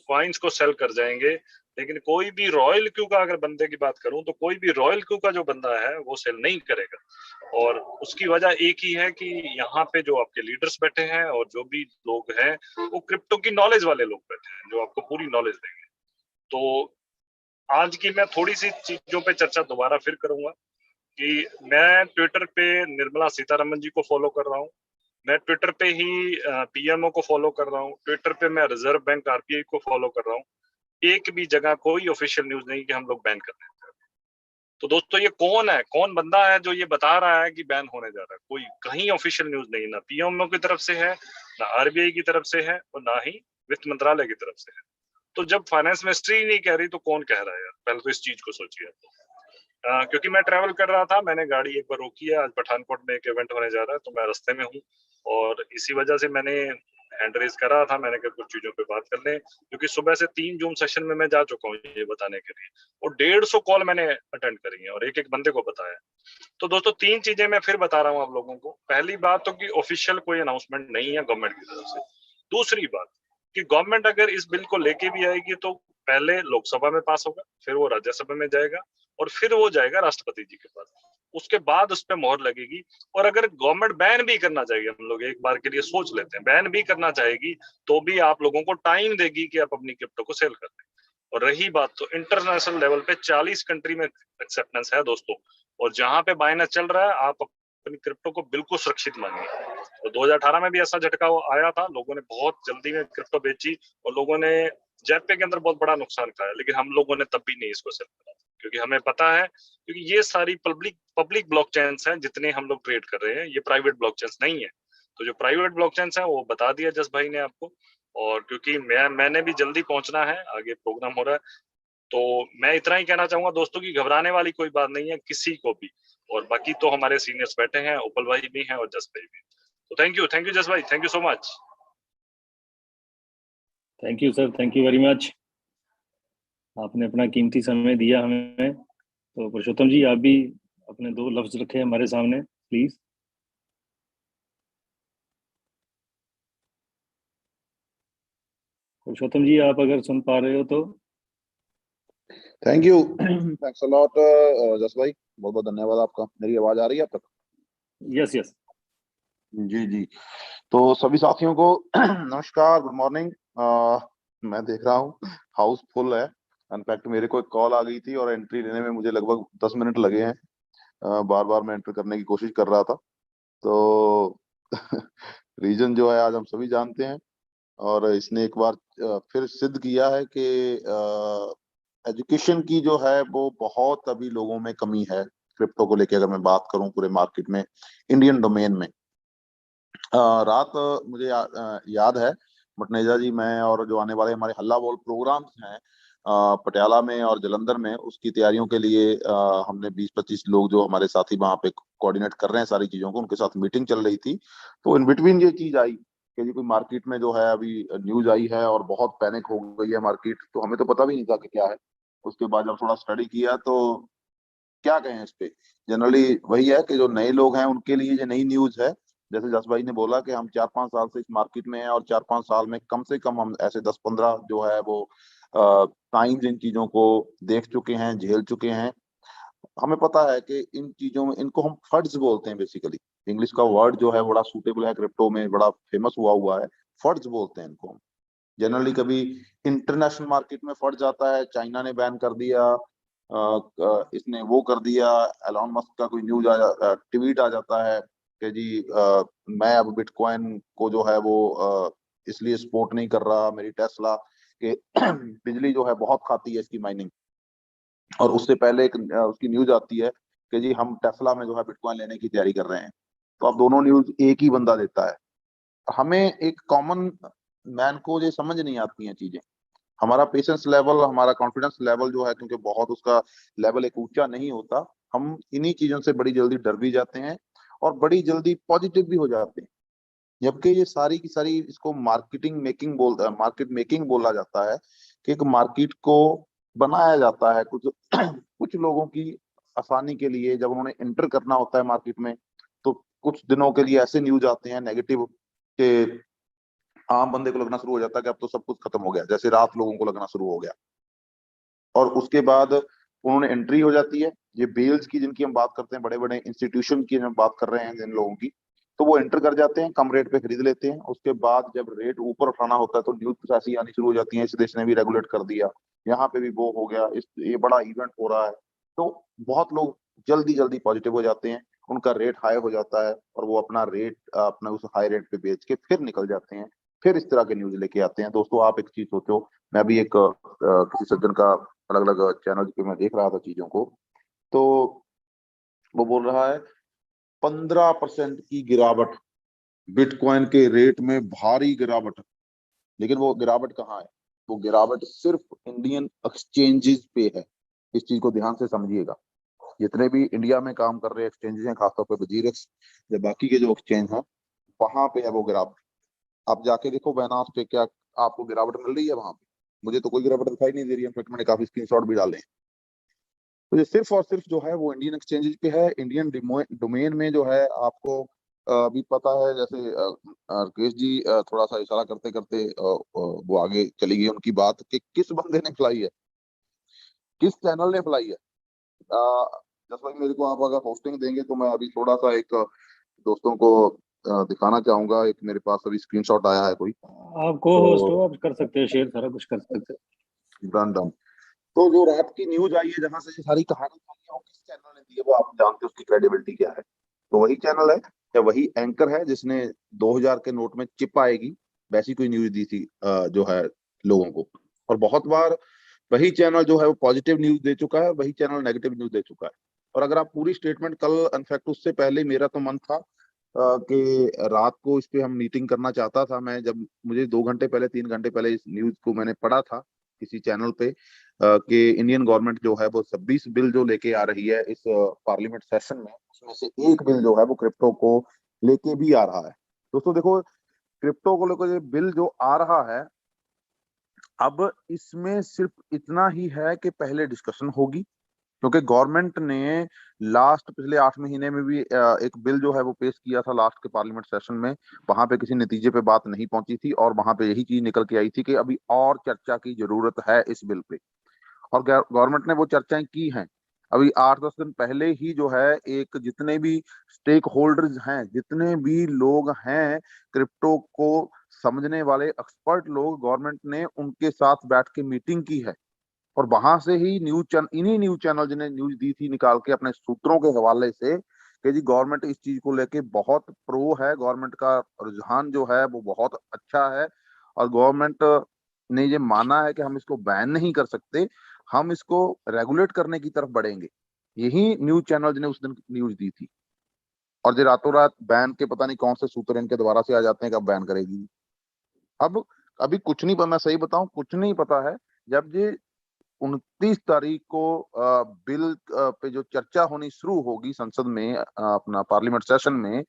कॉइन्स को सेल कर जाएंगे, लेकिन कोई भी रॉयल क्यू का, अगर बंदे की बात करूं तो कोई भी रॉयल क्यू का जो बंदा है वो सेल नहीं करेगा। और उसकी वजह एक ही है कि यहाँ पे जो आपके लीडर्स बैठे हैं और जो भी लोग हैं वो क्रिप्टो की नॉलेज वाले लोग बैठे हैं जो आपको पूरी नॉलेज देंगे। तो आज की मैं थोड़ी सी चीजों पे चर्चा दोबारा फिर करूंगा कि मैं ट्विटर पे निर्मला सीतारमन जी को फॉलो कर रहा हूँ, मैं ट्विटर पे ही पीएमओ को फॉलो कर रहा हूँ, ट्विटर पे मैं रिजर्व बैंक आरबीआई को फॉलो कर रहा हूँ। एक भी जगह कोई ऑफिशियल न्यूज नहीं कि हम लोग बैन कर रहे हैं। तो दोस्तों ये कौन है, कौन बंदा है जो ये बता रहा है कि बैन होने जा रहा है? कोई कहीं ऑफिशियल न्यूज नहीं, ना पीएमओ की तरफ से है, ना आरबीआई की तरफ से है, और ना ही वित्त मंत्रालय की तरफ से है। तो जब फाइनेंस मिनिस्ट्री नहीं कह रही तो कौन कह रहा है यार? पहले तो इस चीज को सोचिए। क्योंकि मैं ट्रैवल कर रहा था, मैंने गाड़ी एक बार रोकी है, आज पठानकोट में एक इवेंट होने जा रहा है, तो मैं रास्ते में हूँ, और इसी वजह से मैंने हैंड रेज करा था। मैंने कहा कुछ चीजों पे बात कर लें, क्योंकि सुबह से 3 जूम सेशन में मैं जा चुका हूँ ये बताने के लिए, और 150 कॉल मैंने अटेंड करी है और एक एक बंदे को बताया। तो दोस्तों 3 चीजें मैं फिर बता रहा हूँ आप लोगों को। पहली बात तो कि ऑफिशियल कोई अनाउंसमेंट नहीं है गवर्नमेंट की तरफ से। दूसरी बात कि गवर्नमेंट अगर इस बिल को लेके भी आएगी तो पहले लोकसभा में पास होगा, फिर वो राज्यसभा में जाएगा, और फिर वो जाएगा राष्ट्रपति जी के पास, उसके बाद उस पर मोहर लगेगी। और अगर गवर्नमेंट बैन भी करना चाहेगी, हम लोग एक बार के लिए सोच लेते हैं, बैन भी करना चाहेगी, तो भी आप लोगों को टाइम देगी कि आप अपनी क्रिप्टो को सेल कर दें। और रही बात तो इंटरनेशनल लेवल पे 40 कंट्री में एक्सेप्टेंस है दोस्तों, और जहां पे बाइनेंस चल रहा है आप अपनी क्रिप्टो को बिल्कुल सुरक्षित मानिए। तो 2018 में भी ऐसा झटका आया था, लोगों ने बहुत जल्दी में क्रिप्टो बेची और लोगों ने जेपे के अंदर बहुत बड़ा नुकसान खाया, लेकिन हम लोगों ने तब भी नहीं इसको सेल करा, क्योंकि हमें पता है, क्योंकि ये सारी पब्लिक ब्लॉकचेन्स हैं जितने हम लोग ट्रेड कर रहे हैं, ये प्राइवेट ब्लॉकचेन्स नहीं है। तो जो प्राइवेट ब्लॉकचेन्स हैं वो बता दिया जस भाई ने आपको, और क्योंकि मैंने भी जल्दी पहुंचना है, आगे प्रोग्राम हो रहा है, तो मैं इतना ही कहना चाहूंगा दोस्तों की घबराने वाली कोई बात नहीं है किसी को भी। और बाकी तो हमारे सीनियर्स बैठे हैं, उपल भाई भी हैं और जस भाई भी। तो थैंक यू जस भाई, thank you so much. Thank you sir, thank you very much. आपने अपना कीमती समय दिया हमें। तो पुरुषोत्तम जी, आप भी अपने 2 लफ्ज रखे हमारे सामने प्लीज। पुरुषोत्तम जी, आप अगर सुन पा रहे हो तो। Thank you, thanks a lot जस भाई, बहुत बहुत धन्यवाद आपका। मेरी आवाज आ रही है आप तक? यस यस जी जी। तो सभी साथियों को नमस्कार, गुड मॉर्निंग। मैं देख रहा हूँ हाउस फुल है। इनफैक्ट मेरे को एक कॉल आ गई थी और एंट्री लेने में मुझे लगभग 10 मिनट लगे हैं। बार बार मैं एंटर करने की कोशिश कर रहा था। तो रीजन जो है आज हम सभी जानते हैं, और इसने एक बार फिर सिद्ध किया है कि एजुकेशन की जो है वो बहुत अभी लोगों में कमी है। क्रिप्टो को लेके अगर मैं बात करूं पूरे मार्केट में, इंडियन डोमेन में, रात मुझे याद है मटनेजा जी, मैं और जो आने वाले हमारे हल्ला बोल प्रोग्राम्स हैं पटियाला में और जलंधर में, उसकी तैयारियों के लिए हमने 20-25 लोग जो हमारे साथी वहां पे कोऑर्डिनेट कर रहे हैं सारी चीजों को, उनके साथ मीटिंग चल रही थी। तो इन बिटवीन ये चीज आई कि जी कोई मार्केट में जो है अभी न्यूज आई है और बहुत पैनिक हो गई है मार्केट। तो हमें तो पता भी नहीं था कि क्या है। उसके बाद जब थोड़ा स्टडी किया तो क्या कहें इस पे, जनरली वही है कि जो नए लोग हैं उनके लिए ये नई न्यूज है। जैसे जस भाई ने बोला कि हम 4-5 साल से इस मार्केट में हैं और 4-5 साल में कम से कम हम ऐसे 10-15 जो है वो टाइम्स इन चीजों को देख चुके हैं, झेल चुके हैं। हमें पता है कि इन चीजों में, इनको हम फंड्स बोलते हैं बेसिकली। इंग्लिश का वर्ड जो है बड़ा सूटेबल है, क्रिप्टो में बड़ा फेमस हुआ है। फंड्स बोलते हैं इनको हम। जनरली कभी इंटरनेशनल मार्केट में फट जाता है, चाइना ने बैन कर दिया, इसने वो कर दिया, एलॉन मस्क का कोई न्यूज ट्वीट आ जाता है कि जी मैं अब बिटकॉइन को जो है वो इसलिए सपोर्ट नहीं कर रहा, मेरी टेस्ला के बिजली जो है बहुत खाती है इसकी माइनिंग। और उससे पहले एक उसकी न्यूज आती है कि जी हम टेस्ला में जो है बिटकॉइन लेने की तैयारी कर रहे हैं। तो अब दोनों न्यूज एक ही बंदा देता है। हमें एक कॉमन मैन को ये समझ नहीं आती हैं चीजें। हमारा पेशेंस लेवल, हमारा कॉन्फिडेंस लेवल जो है, क्योंकि बहुत उसका लेवल एक ऊंचा नहीं होता, हम इन्हीं चीजों से बड़ी जल्दी डर भी जाते हैं और बड़ी जल्दी पॉजिटिव भी हो जाते हैं। जबकि ये सारी की सारी, इसको मार्केट मेकिंग बोला जाता है कि एक मार्केट को बनाया जाता है कुछ कुछ लोगों की आसानी के लिए। जब उन्होंने एंटर करना होता है मार्केट में, तो कुछ दिनों के लिए ऐसे न्यूज आते हैं नेगेटिव के आम बंदे को लगना शुरू हो जाता है कि अब तो सब कुछ खत्म हो गया, जैसे रात लोगों को लगना शुरू हो गया। और उसके बाद उन्होंने एंट्री हो जाती है। ये बेल्स की जिनकी हम बात करते हैं, बड़े बड़े इंस्टीट्यूशन की हम बात कर रहे हैं जिन लोगों की, तो वो एंटर कर जाते हैं, कम रेट पे खरीद लेते हैं। उसके बाद जब रेट ऊपर उठाना होता है तो न्यूज ऐसी आनी शुरू हो जाती है, इस देश ने भी रेगुलेट कर दिया, यहाँ पे भी वो हो गया, इस ये बड़ा इवेंट हो रहा है। तो बहुत लोग जल्दी जल्दी पॉजिटिव हो जाते हैं, उनका रेट हाई हो जाता है और वो अपना रेट अपना उस हाई रेट पे बेच के फिर निकल जाते हैं, फिर इस तरह के न्यूज लेके आते हैं। दोस्तों आप एक चीज सोचो, मैं भी एक किसी सज्जन का अलग अलग चैनल पे मैं देख रहा था चीजों को, तो वो बोल रहा है 15% की गिरावट बिटकॉइन के रेट में, भारी गिरावट। लेकिन वो गिरावट कहाँ है? वो गिरावट सिर्फ इंडियन एक्सचेंजेस पे है। इस चीज को ध्यान से समझिएगा। जितने भी इंडिया में काम कर रहे एक्सचेंजेस हैं, खासतौर पर वजीरेक्स या बाकी के जो एक्सचेंज हैं, वहां पे है वो गिरावट। आप जाके देखो बैनास पे, क्या आपको गिरावट मिल रही है वहां पे? मुझे तो कोई गिरावट दिखाई नहीं दे रही है। इनफैक्ट मैंने काफी स्क्रीनशॉट भी डाले हैं। तो ये सिर्फ और सिर्फ जो है वो इंडियन एक्सचेंजेस पे है। इंडियन डोमेन में जो है आपको अभी पता है, जैसे राकेश जी थोड़ा सा इशारा करते करते वो आगे चली गई उनकी बात कि किस बंदे ने फैलाई है, किस चैनल ने फैलाई है। जैसे भाई मेरे को आप अगर होस्टिंग देंगे तो मैं अभी थोड़ा सा एक दोस्तों को दिखाना चाहूंगा। एक मेरे पास अभी स्क्रीनशॉट आया है कोई, आप को होस्ट हो, आप कर सकते हैं शेयर, सारा कुछ कर सकते हैं। Done done. तो जो रात की न्यूज आई है जहां से ये सारी कहानी आई है, वो किस चैनल ने दी है, वो आप जानते हो उसकी क्रेडिबिलिटी क्या है। तो वही चैनल है या वही एंकर है जिसने 2000 के नोट में चिप आएगी वैसी कोई न्यूज दी थी जो है लोगों को। और बहुत बार वही चैनल जो है वो पॉजिटिव न्यूज दे चुका है, वही चैनल नेगेटिव न्यूज दे चुका है। और अगर आप पूरी स्टेटमेंट कल, इनफैक्ट उससे पहले मेरा तो मन था कि रात को इस पे हम मीटिंग करना चाहता था मैं, जब मुझे 2 घंटे पहले 3 घंटे पहले इस न्यूज को मैंने पढ़ा था किसी चैनल पे कि इंडियन गवर्नमेंट जो है वो 26 बिल जो लेके आ रही है इस पार्लियामेंट सेशन में, उसमें से एक बिल जो है वो क्रिप्टो को लेके भी आ रहा है। दोस्तों देखो, क्रिप्टो को लेकर ये बिल जो आ रहा है, अब इसमें सिर्फ इतना ही है कि पहले डिस्कशन होगी, क्योंकि गवर्नमेंट ने लास्ट पिछले 8 महीने में भी एक बिल जो है वो पेश किया था लास्ट के पार्लियामेंट सेशन में। वहां पे किसी नतीजे पे बात नहीं पहुंची थी और वहां पे यही चीज निकल के आई थी कि अभी और चर्चा की जरूरत है इस बिल पे। और गवर्नमेंट ने वो चर्चाएं की हैं। अभी 8-10 दिन पहले ही जो है एक जितने भी स्टेक होल्डर्स हैं, जितने भी लोग हैं क्रिप्टो को समझने वाले एक्सपर्ट लोग, गवर्नमेंट ने उनके साथ बैठ के मीटिंग की है। और वहां से ही इन्हीं न्यूज चैनल जिन्हें न्यूज दी थी निकाल के अपने सूत्रों के हवाले से कि जी गवर्नमेंट इस चीज को लेके बहुत प्रो है, गवर्नमेंट का रुझान जो है वो बहुत अच्छा है और गवर्नमेंट ने ये माना है कि हम इसको बैन नहीं कर सकते, हम इसको रेगुलेट करने की तरफ बढ़ेंगे। यही न्यूज चैनल जिन्हें उस दिन न्यूज दी थी। और ये रातों रात बैन के पता नहीं कौन से सूत्र इनके दोबारा से आ जाते हैं कि अब बैन करेगी। अब अभी कुछ नहीं पता, मैं सही बताऊं कुछ नहीं पता है। जब ये 29 तारीख को बिल पे जो चर्चा होनी शुरू होगी संसद में, अपना पार्लियामेंट सेशन में,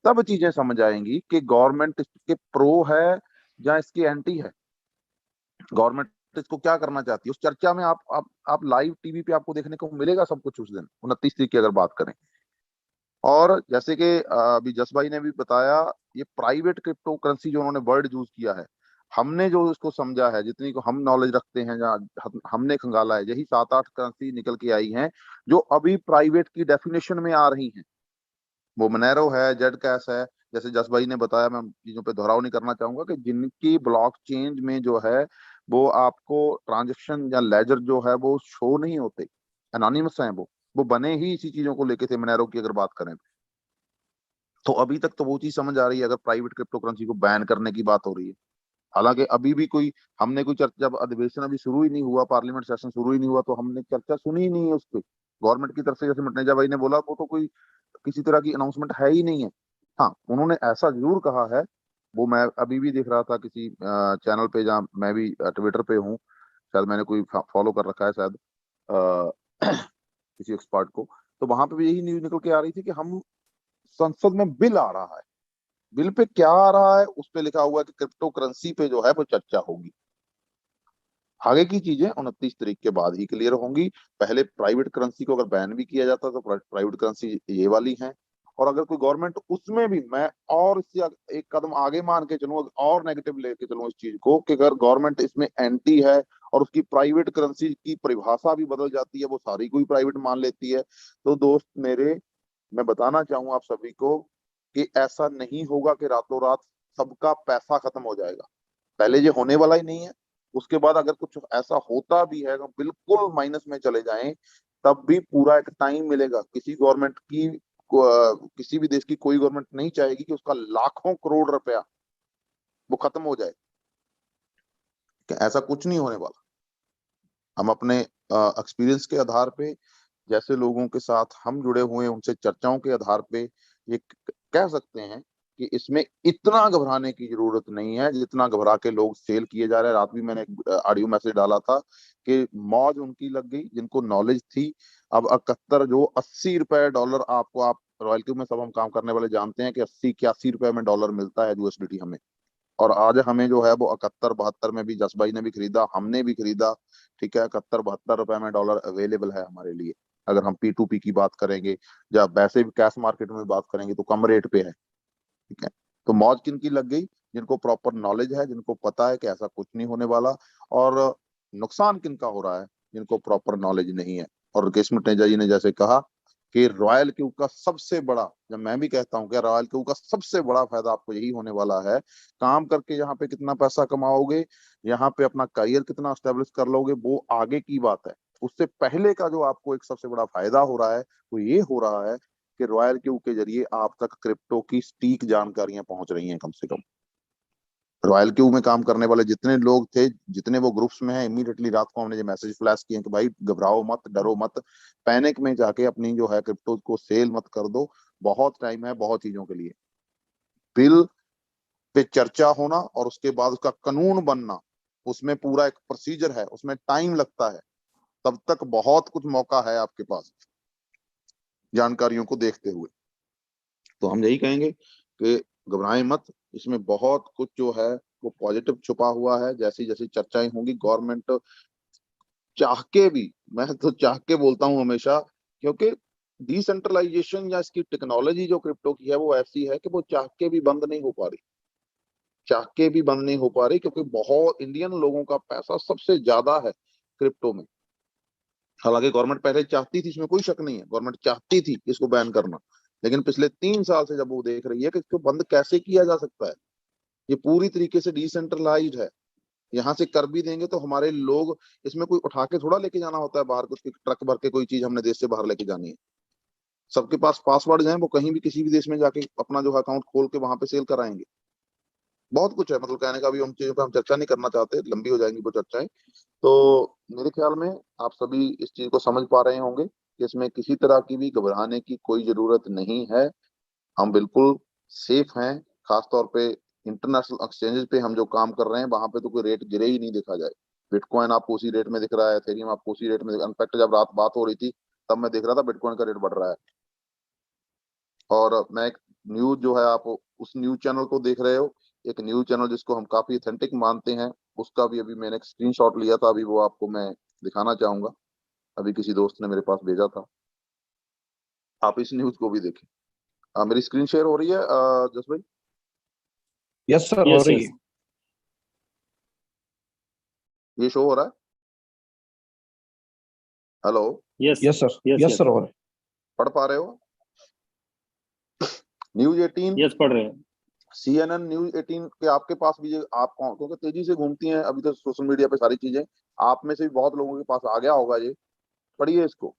तब चीजें समझ आएंगी कि गवर्नमेंट इसके प्रो है या इसकी एंटी है, गवर्नमेंट इसको क्या करना चाहती है। उस चर्चा में आप लाइव टीवी पे आपको देखने को मिलेगा सब कुछ उस दिन 29 तारीख की अगर बात करें। और जैसे कि अभी जस भाई ने भी बताया, ये प्राइवेट क्रिप्टो करेंसी जो उन्होंने वर्ड यूज किया है, हमने जो इसको समझा है, जितनी को हम नॉलेज रखते हैं, जहाँ हमने खंगाला है, यही 7-8 करेंसी निकल के आई हैं जो अभी प्राइवेट की डेफिनेशन में आ रही हैं। वो मोनेरो है, जेड कैश है, जैसे जस भाई ने बताया, मैं चीजों पे दोहराव नहीं करना चाहूंगा कि जिनकी ब्लॉक चेंज में जो है वो आपको ट्रांजेक्शन या लेजर जो है वो शो नहीं होते, एनोनिमस हैं वो बने ही इसी चीजों को लेके थे मोनेरो की अगर बात करें तो अभी तक तो वो चीज समझ आ रही है अगर प्राइवेट क्रिप्टो करेंसी को बैन करने की बात हो रही है। हालांकि अभी भी हमने कोई चर्चा, जब अधिवेशन अभी शुरू ही नहीं हुआ, पार्लियामेंट सेशन शुरू ही नहीं हुआ, तो हमने चर्चा सुनी ही नहीं है उस पर गवर्नमेंट की तरफ से। जैसे मटनेजा भाई ने बोला, वो तो कोई किसी तरह की अनाउंसमेंट है ही नहीं है। हाँ, उन्होंने ऐसा जरूर कहा है, वो मैं अभी भी देख रहा था किसी चैनल पे जहाँ मैं भी ट्विटर पे हूँ, शायद मैंने कोई फॉलो कर रखा है शायद किसी एक्सपर्ट को, तो वहां पे भी यही न्यूज निकल के आ रही थी कि हम संसद में बिल आ रहा है, बिल पे क्या आ रहा है उस पे लिखा हुआ है कि क्रिप्टो करेंसी पे जो है वो चर्चा होगी। आगे की चीजें 29 तारीख के बाद ही क्लियर होंगी। पहले प्राइवेट करेंसी को अगर बैन भी किया जाता तो प्राइवेट करेंसी ये वाली है। और अगर कोई गवर्नमेंट उसमें भी, मैं और इससे एक कदम आगे मान के चलूं और नेगेटिव लेके चलूं इस चीज को, कि अगर गवर्नमेंट इसमें एंटी है और उसकी प्राइवेट करेंसी की परिभाषा भी बदल जाती है, वो सारी कोई प्राइवेट मान लेती है, तो दोस्त मेरे, मैं बताना चाहूँ आप सभी को कि ऐसा नहीं होगा कि रातों रात सबका पैसा खत्म हो जाएगा। पहले ये होने वाला ही नहीं है। उसके बाद अगर कुछ ऐसा होता भी है, बिल्कुल माइनस में चले जाएं, तब भी पूरा एक टाइम मिलेगा। किसी गवर्नमेंट की किसी भी देश की कोई गवर्नमेंट नहीं चाहेगी कि उसका लाखों करोड़ रुपया वो खत्म हो जाए। ऐसा कुछ नहीं होने वाला। हम अपने एक्सपीरियंस के आधार पे, जैसे लोगों के साथ हम जुड़े हुए हैं, उनसे चर्चाओं के आधार पे ये कह सकते हैं कि इसमें इतना घबराने की जरूरत नहीं है जितना घबरा के लोग सेल किए जा रहे हैं। रात भी मैंने एक ऑडियो मैसेज डाला था कि मौज उनकी लग गई जिनको नॉलेज थी। अब 71 जो 80 रुपए डॉलर आपको, आप रॉयल क्यूब में सब हम काम करने वाले जानते हैं कि 80-81 रुपए में डॉलर मिलता है यूएसडीटी हमें। और आज हमें जो है वो 71-72 में भी जस भाई ने भी खरीदा, हमने भी खरीदा, ठीक है। 71-72 रुपए में डॉलर अवेलेबल है हमारे लिए। अगर हम P2P की बात करेंगे या वैसे भी कैश मार्केट में बात करेंगे तो कम रेट पे है, ठीक है। तो मौज किनकी लग गई? जिनको प्रॉपर नॉलेज है, जिनको पता है कि ऐसा कुछ नहीं होने वाला। और नुकसान किनका हो रहा है? जिनको प्रॉपर नॉलेज नहीं है। और केश मटेजा जी ने जैसे कहा कि रॉयल क्यू का सबसे बड़ा, जब मैं भी कहता हूँ कि रॉयल क्यू का सबसे बड़ा फायदा आपको यही होने वाला है, काम करके यहाँ पे कितना पैसा कमाओगे, यहाँ पे अपना करियर कितना स्टेब्लिश कर लोगे, वो आगे की बात है। उससे पहले का जो आपको एक सबसे बड़ा फायदा हो रहा है वो ये हो रहा है कि रॉयल क्यू के जरिए आप तक क्रिप्टो की सटीक जानकारियां पहुंच रही हैं। कम से कम रॉयल क्यू में काम करने वाले जितने लोग थे, जितने वो ग्रुप्स में हैं, इमीडिएटली रात को हमने जो मैसेज फ्लैश किए कि भाई घबराओ मत, डरो मत, पैनिक में जाके अपनी जो है क्रिप्टो को सेल मत कर दो, बहुत टाइम है बहुत चीजों के लिए। बिल पे चर्चा होना और उसके बाद उसका कानून बनना, उसमें पूरा एक प्रोसीजर है, उसमें टाइम लगता है। तब तक बहुत कुछ मौका है आपके पास जानकारियों को देखते हुए। तो हम यही कहेंगे कि घबराएं मत, इसमें बहुत कुछ जो है वो पॉजिटिव छुपा हुआ है। जैसी जैसी चर्चाएं होंगी, गवर्नमेंट चाह के भी, मैं तो चाह के बोलता हूं हमेशा, क्योंकि डिसेंट्रलाइजेशन या इसकी टेक्नोलॉजी जो क्रिप्टो की है वो ऐसी है कि वो चाह के भी बंद नहीं हो पा रही, चाह के भी बंद नहीं हो पा रही, क्योंकि बहुत इंडियन लोगों का पैसा सबसे ज्यादा है क्रिप्टो में। हालांकि गवर्नमेंट पहले चाहती थी, इसमें कोई शक नहीं है, गवर्नमेंट चाहती थी इसको बैन करना, लेकिन पिछले 3 साल से जब वो देख रही है कि इसको बंद कैसे किया जा सकता है, ये पूरी तरीके से डिसेंट्रलाइज्ड है, यहाँ से कर भी देंगे तो हमारे लोग, इसमें कोई उठा के थोड़ा लेके जाना होता है बाहर, कुछ ट्रक भर के कोई चीज हमने देश से बाहर लेके जानी है। सबके पास पासवर्ड हैं, वो कहीं भी किसी भी देश में जाके अपना जो अकाउंट खोल के वहां पे सेल कराएंगे। बहुत कुछ है, मतलब कहने का भी हम चीजों पर हम चर्चा नहीं करना चाहते, लंबी हो जाएंगी वो चर्चाएं। तो मेरे ख्याल में आप सभी इस चीज को समझ पा रहे होंगे कि इसमें किसी तरह की भी घबराने की कोई जरूरत नहीं है। हम बिल्कुल सेफ हैं। खासतौर पे इंटरनेशनल एक्सचेंजेस पे हम जो काम कर रहे हैं, वहां पे तो कोई रेट गिरे ही नहीं देखा जाए। बिटकॉइन आपको उसी रेट में दिख रहा है, एथेरियम आपको उसी रेट में, इनफैक्ट जब रात बात हो रही थी तब मैं देख रहा था बिटकॉइन का रेट बढ़ रहा है। और मैं एक न्यूज जो है, आप उस न्यूज चैनल को देख रहे हो, एक न्यूज चैनल जिसको हम काफी ऑथेंटिक मानते हैं, उसका भी अभी मैंने एक स्क्रीनशॉट लिया था, अभी वो आपको मैं दिखाना चाहूंगा। अभी किसी दोस्त ने मेरे पास भेजा था, आप इस न्यूज को भी देखें। मेरी स्क्रीन शेयर हो रही है जस भाई? यस सर, हो यस रही यस है। ये शो हो रहा है? Hello? Yes yes sir, yes yes yes sir, हो रहा है। पढ़ पा रहे हो? न्यूज 18, यस पढ़ रहे हैं। CNN न्यूज 18 के आपके पास भी आप कौन, क्योंकि तेजी से घूमती हैं अभी तो सोशल मीडिया पे सारी चीजें, आप में से भी बहुत लोगों के पास आ गया होगा ये, पढ़िए इसको।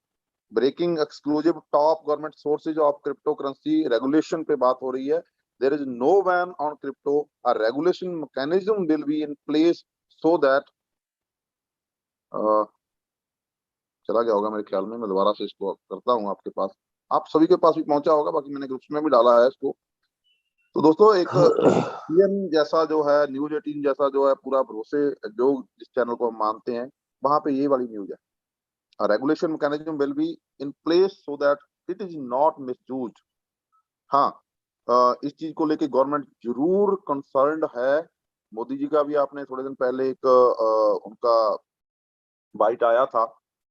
Breaking exclusive top government sources of crypto currency regulation पे बात हो रही है। There is no ban on crypto, a regulation mechanism will be in place so that, चला गया होगा मेरे ख्याल में, मैं दोबारा से इसको करता हूँ आपके पास, आप सभी के पास भी पहुंचा होगा, बाकी मैंने ग्रुप्स में भी डाला है इसको। तो दोस्तों एक CNN जैसा जो है, न्यूज 18 जैसा जो है, पूरा भरोसे जो जिस चैनल को हम मानते हैं, वहां पे ये वाली न्यूज है। Regulation mechanism will be in place so that it is not misused. हाँ, इस चीज को लेके गवर्नमेंट जरूर कंसर्न्ड है। मोदी जी का भी आपने थोड़े दिन पहले एक उनका बाइट आया था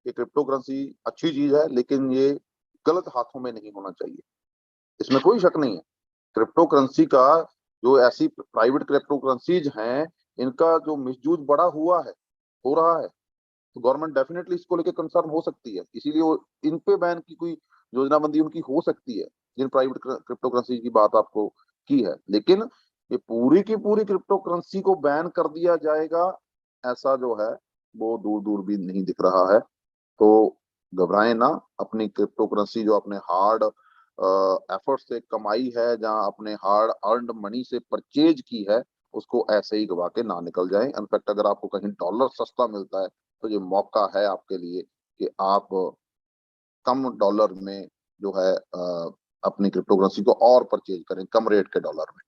कि क्रिप्टो करेंसी अच्छी चीज है, लेकिन ये गलत हाथों में नहीं होना चाहिए, इसमें कोई शक नहीं है। क्रिप्टो करेंसी का जो ऐसी प्राइवेट क्रिप्टो करेंसीज हैं, इनका जो मिसयूज बड़ा हुआ है, हो रहा है, तो गवर्नमेंट डेफिनेटली इसको लेके कंसर्न हो सकती है, इसीलिए वो इन पे बैन की कोई योजनाबंदी उनकी हो सकती है, जिन प्राइवेट क्रिप्टो करेंसी की बात आपको की है। लेकिन ये पूरी की पूरी क्रिप्टो करेंसी को बैन कर दिया जाएगा, ऐसा जो है वो दूर दूर भी नहीं दिख रहा है। तो घबराएं ना, अपनी क्रिप्टो करेंसी जो अपने हार्ड एफर्ट से कमाई है, जहां अपने हार्ड अर्नड मनी से परचेज की है, उसको ऐसे ही गवा के ना निकल जाएं। इनफैक्ट अगर आपको कहीं डॉलर सस्ता मिलता है तो ये मौका है आपके लिए कि आप कम डॉलर में जो है अपनी क्रिप्टो करेंसी को और परचेज करें कम रेट के डॉलर में।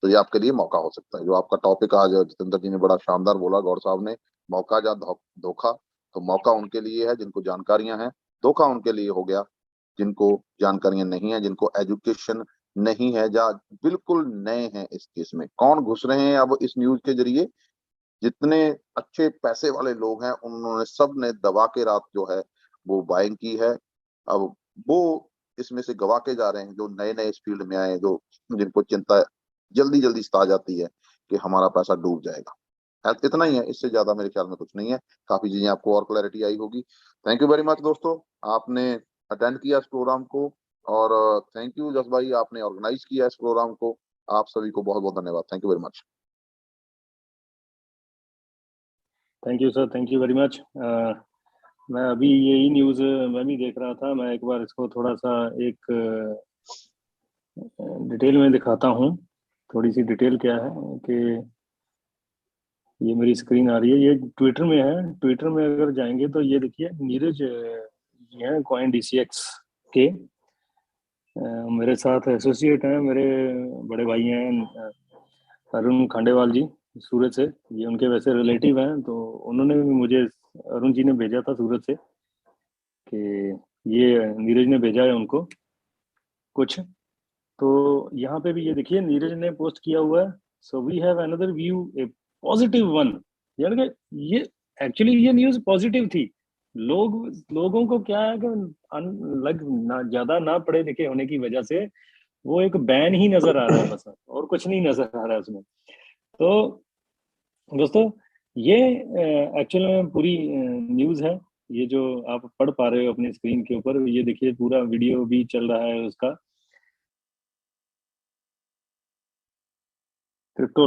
तो ये आपके लिए मौका हो सकता है। जो आपका टॉपिक आज जितेंद्र जी ने बड़ा शानदार बोला, गौर साहब ने, मौका या धोखा, तो मौका उनके लिए है जिनको जानकारियां हैं, धोखा उनके लिए हो गया जिनको जानकारियां नहीं है, जिनको एजुकेशन नहीं है, या बिल्कुल नए हैं इस केस में। कौन घुस रहे हैं अब इस न्यूज के जरिए? जितने अच्छे पैसे वाले लोग हैं, उन्होंने सब ने दबा के रात जो है वो बाइंग की है। अब वो इसमें से गवा के जा रहे हैं, जो नए नए इस फील्ड में आए, जो जिनको चिंता जल्दी जल्दी सता जाती है कि हमारा पैसा डूब जाएगा। इतना ही है, इससे ज्यादा मेरे ख्याल में कुछ नहीं है। काफी चीजें आपको और क्लैरिटी आई होगी। थैंक यू वेरी मच दोस्तों, आपने अटेंड किया इस प्रोग्राम को, और थैंक यू जस भाई, आपने ऑर्गेनाइज किया इस प्रोग्राम को। आप सभी को बहुत बहुत धन्यवाद। Thank you very much. Thank you sir, thank you very much. मैं अभी यही न्यूज़ मैं भी देख रहा था। मैं एक बार इसको थोड़ा सा एक डिटेल में दिखाता हूँ। थोड़ी सी डिटेल क्या है कि ये मेरी स्क्रीन आ रही है, ये ट्विटर में है। ट्विटर में अगर जाएंगे तो ये देखिए नीरज जी हैं कॉइन DCX के, मेरे साथ एसोसिएट हैं, मेरे बड़े भाई हैं अरुण खंडेवाल जी सूरत से। ये उनके वैसे रिलेटिव हैं, तो उन्होंने भी मुझे, अरुण जी ने भेजा था सूरत से कि ये नीरज ने भेजा है उनको कुछ। तो यहाँ पे भी ये देखिए नीरज ने पोस्ट किया हुआ है, so we have another view a positive one. यानी कि ये एक्चुअली ये न्यूज पॉजिटिव थी। लोगों को क्या है कि ना ज्यादा ना पढ़े लिखे होने की वजह से वो एक बैन ही नजर आ रहा है बस, और कुछ नहीं नजर आ रहा है उसमें। तो दोस्तों ये एक्चुअल में पूरी न्यूज है, ये जो आप पढ़ पा रहे हो अपनी स्क्रीन के ऊपर। ये देखिए पूरा वीडियो भी चल रहा है उसका, क्रिप्टो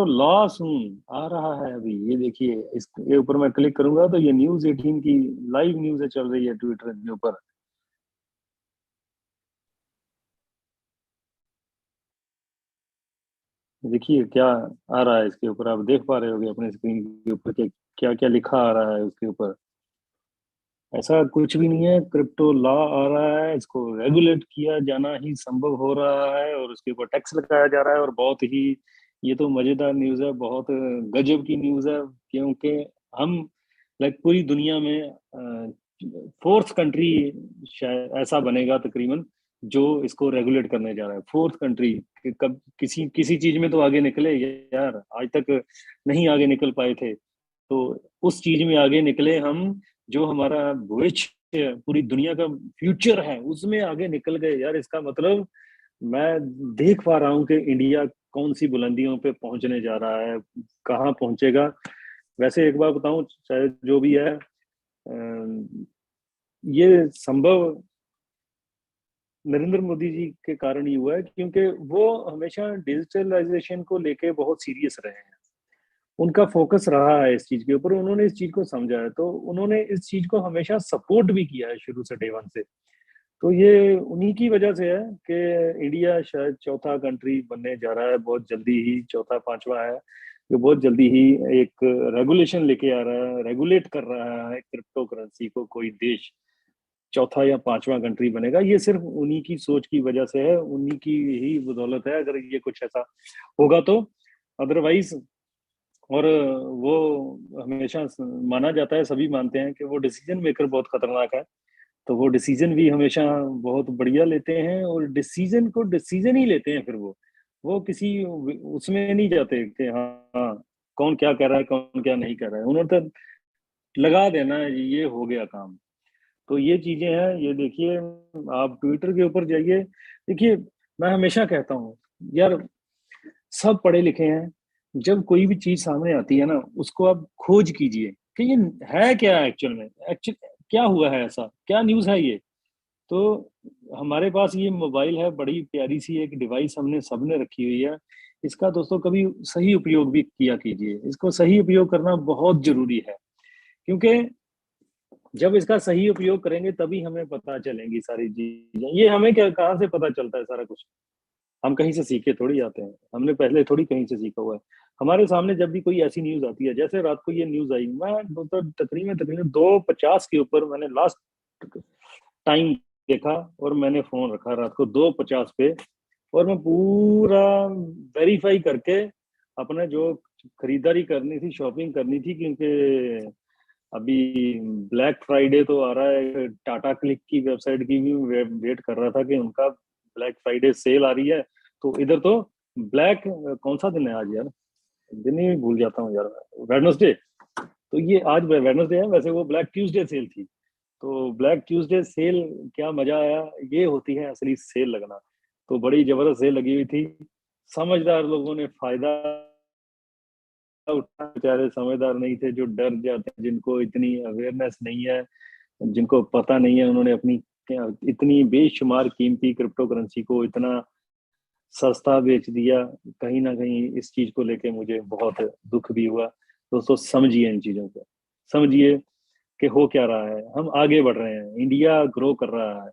लॉ सून आ रहा है अभी। ये देखिए इसके ऊपर मैं क्लिक करूंगा तो ये News18 की लाइव न्यूज है, चल रही है ट्विटर के ऊपर। देखिए क्या आ रहा है इसके ऊपर, आप देख पा रहे होगे अपने स्क्रीन के ऊपर कि क्या क्या लिखा आ रहा है उसके ऊपर। ऐसा कुछ भी नहीं है, क्रिप्टो लॉ आ रहा है, इसको रेगुलेट किया जाना ही संभव हो रहा है और उसके ऊपर टैक्स लगाया जा रहा है। और बहुत ही ये तो मजेदार न्यूज है, बहुत गजब की न्यूज है, क्योंकि हम लाइक पूरी दुनिया में फोर्थ कंट्री शायद ऐसा बनेगा तकरीबन जो इसको रेगुलेट करने जा रहा है। फोर्थ कंट्री, कब किसी किसी चीज में तो आगे निकले यार, आज तक नहीं आगे निकल पाए थे, तो उस चीज में आगे निकले हम। जो हमारा भविष्य पूरी दुनिया का फ्यूचर है उसमें आगे निकल गए यार। इसका मतलब मैं देख पा रहा हूँ कि इंडिया कौन सी बुलंदियों पे पहुंचने जा रहा है, कहाँ पहुंचेगा। वैसे एक बात बताऊं, चाहे जो भी है ये संभव नरेंद्र मोदी जी के कारण ही हुआ है, क्योंकि वो हमेशा डिजिटलाइजेशन को लेके बहुत सीरियस रहे हैं। उनका फोकस रहा है इस चीज के ऊपर, उन्होंने इस चीज को समझा है, तो उन्होंने इस चीज को हमेशा सपोर्ट भी किया है शुरू से, डे वन से। तो ये उन्हीं की वजह से है कि इंडिया शायद चौथा कंट्री बनने जा रहा है बहुत जल्दी ही, चौथा पांचवा है जो बहुत जल्दी ही एक रेगुलेशन लेके आ रहा है, रेगुलेट कर रहा है क्रिप्टो करेंसी को। कोई देश चौथा या पांचवा कंट्री बनेगा, ये सिर्फ उन्हीं की सोच की वजह से है, उन्हीं की ही बदौलत है अगर ये कुछ ऐसा होगा तो। अदरवाइज, और वो हमेशा माना जाता है, सभी मानते हैं कि वो डिसीजन मेकर बहुत खतरनाक है। तो वो डिसीजन भी हमेशा बहुत बढ़िया लेते हैं, और डिसीजन को डिसीजन ही लेते हैं। फिर वो किसी उसमें नहीं जाते कि हाँ कौन क्या कर रहा है कौन क्या नहीं कर रहा है, उन्होंने तो लगा देना है, ये हो गया काम। तो ये चीजें हैं। ये देखिए आप ट्विटर के ऊपर जाइए, देखिए मैं हमेशा कहता हूँ यार, सब पढ़े लिखे हैं, जब कोई भी चीज सामने आती है ना उसको आप खोज कीजिए कि ये है क्या एक्चुअल में, एक्चुअल क्या हुआ है, ऐसा क्या न्यूज़ है ये। तो हमारे पास ये मोबाइल है, बड़ी प्यारी सी एक डिवाइस हमने सबने रखी हुई है। इसका दोस्तों कभी सही उपयोग भी किया कीजिए, इसको सही उपयोग करना बहुत जरूरी है, क्योंकि जब इसका सही उपयोग करेंगे तभी हमें पता चलेंगी सारी चीजें। ये हमें क्या कहाँ से पता चलता है सारा कुछ, हम कहीं से सीखे थोड़ी आते हैं, हमने पहले थोड़ी कहीं से सीखा हुआ है। हमारे सामने जब भी कोई ऐसी न्यूज आती है, जैसे रात को ये न्यूज आई, मैं तो तकरीबन तकरीबन 2:50 के ऊपर मैंने लास्ट टाइम देखा, और मैंने फोन रखा रात को 2:50 पे, और मैं पूरा वेरीफाई करके अपने जो खरीदारी करनी थी, शॉपिंग करनी थी, क्योंकि अभी ब्लैक फ्राइडे तो आ रहा है। टाटा क्लिक की वेबसाइट की भी वेट कर रहा था कि उनका ब्लैक फ्राइडे सेल आ रही है। तो इधर तो ब्लैक, कौन सा दिन है आज यार, दिन ही भूल जाता हूँ यार, वेडनेसडे। तो ये आज वेडनेसडे है, वैसे वो ब्लैक ट्यूसडे सेल थी। तो ब्लैक ट्यूसडे सेल, क्या मजा आया, ये होती है असली सेल लगना। तो बड़ी जबरदस्त सेल लगी हुई थी, समझदार लोगों ने फायदा उठा, बेचारे समझदार नहीं थे जो डर जाते हैं, जिनको इतनी अवेयरनेस नहीं है, जिनको पता नहीं है, उन्होंने अपनी इतनी बेशुमार कीमती क्रिप्टो करेंसी को इतना सस्ता बेच दिया। कहीं ना कहीं इस चीज को लेके मुझे बहुत दुख भी हुआ। दोस्तों समझिए इन चीजों को, समझिए। कि हो क्या रहा है। हम आगे बढ़ रहे हैं, इंडिया ग्रो कर रहा है,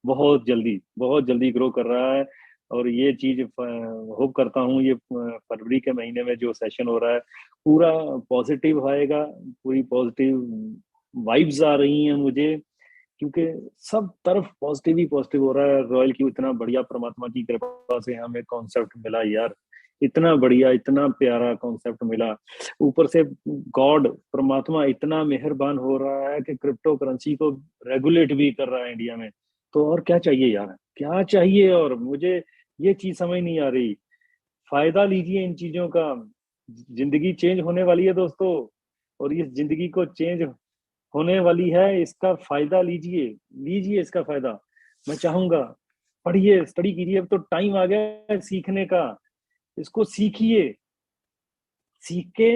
बहुत जल्दी ग्रो कर रहा है। और ये चीज होप करता हूँ ये फरवरी के महीने में जो सेशन हो रहा है पूरा पॉजिटिव आएगा, पूरी पॉजिटिव वाइब्स आ रही हैं मुझे, क्योंकि सब तरफ पॉजिटिव ही पॉजिटिव हो रहा है। रॉयल की इतना बढ़िया परमात्मा की कृपा से हमें कॉन्सेप्ट मिला यार, इतना बढ़िया इतना प्यारा कॉन्सेप्ट मिला। ऊपर से गॉड परमात्मा इतना मेहरबान हो रहा है कि क्रिप्टो करेंसी को रेगुलेट भी कर रहा है इंडिया में। तो और क्या चाहिए यार, क्या चाहिए? और मुझे ये चीज समझ नहीं आ रही। फायदा लीजिए इन चीजों का, जिंदगी चेंज होने वाली है दोस्तों, और इस जिंदगी को चेंज होने वाली है, इसका फायदा लीजिए इसका फायदा। मैं चाहूंगा पढ़िए, स्टडी कीजिए, अब तो टाइम आ गया है सीखने का। इसको सीखिए, सीख के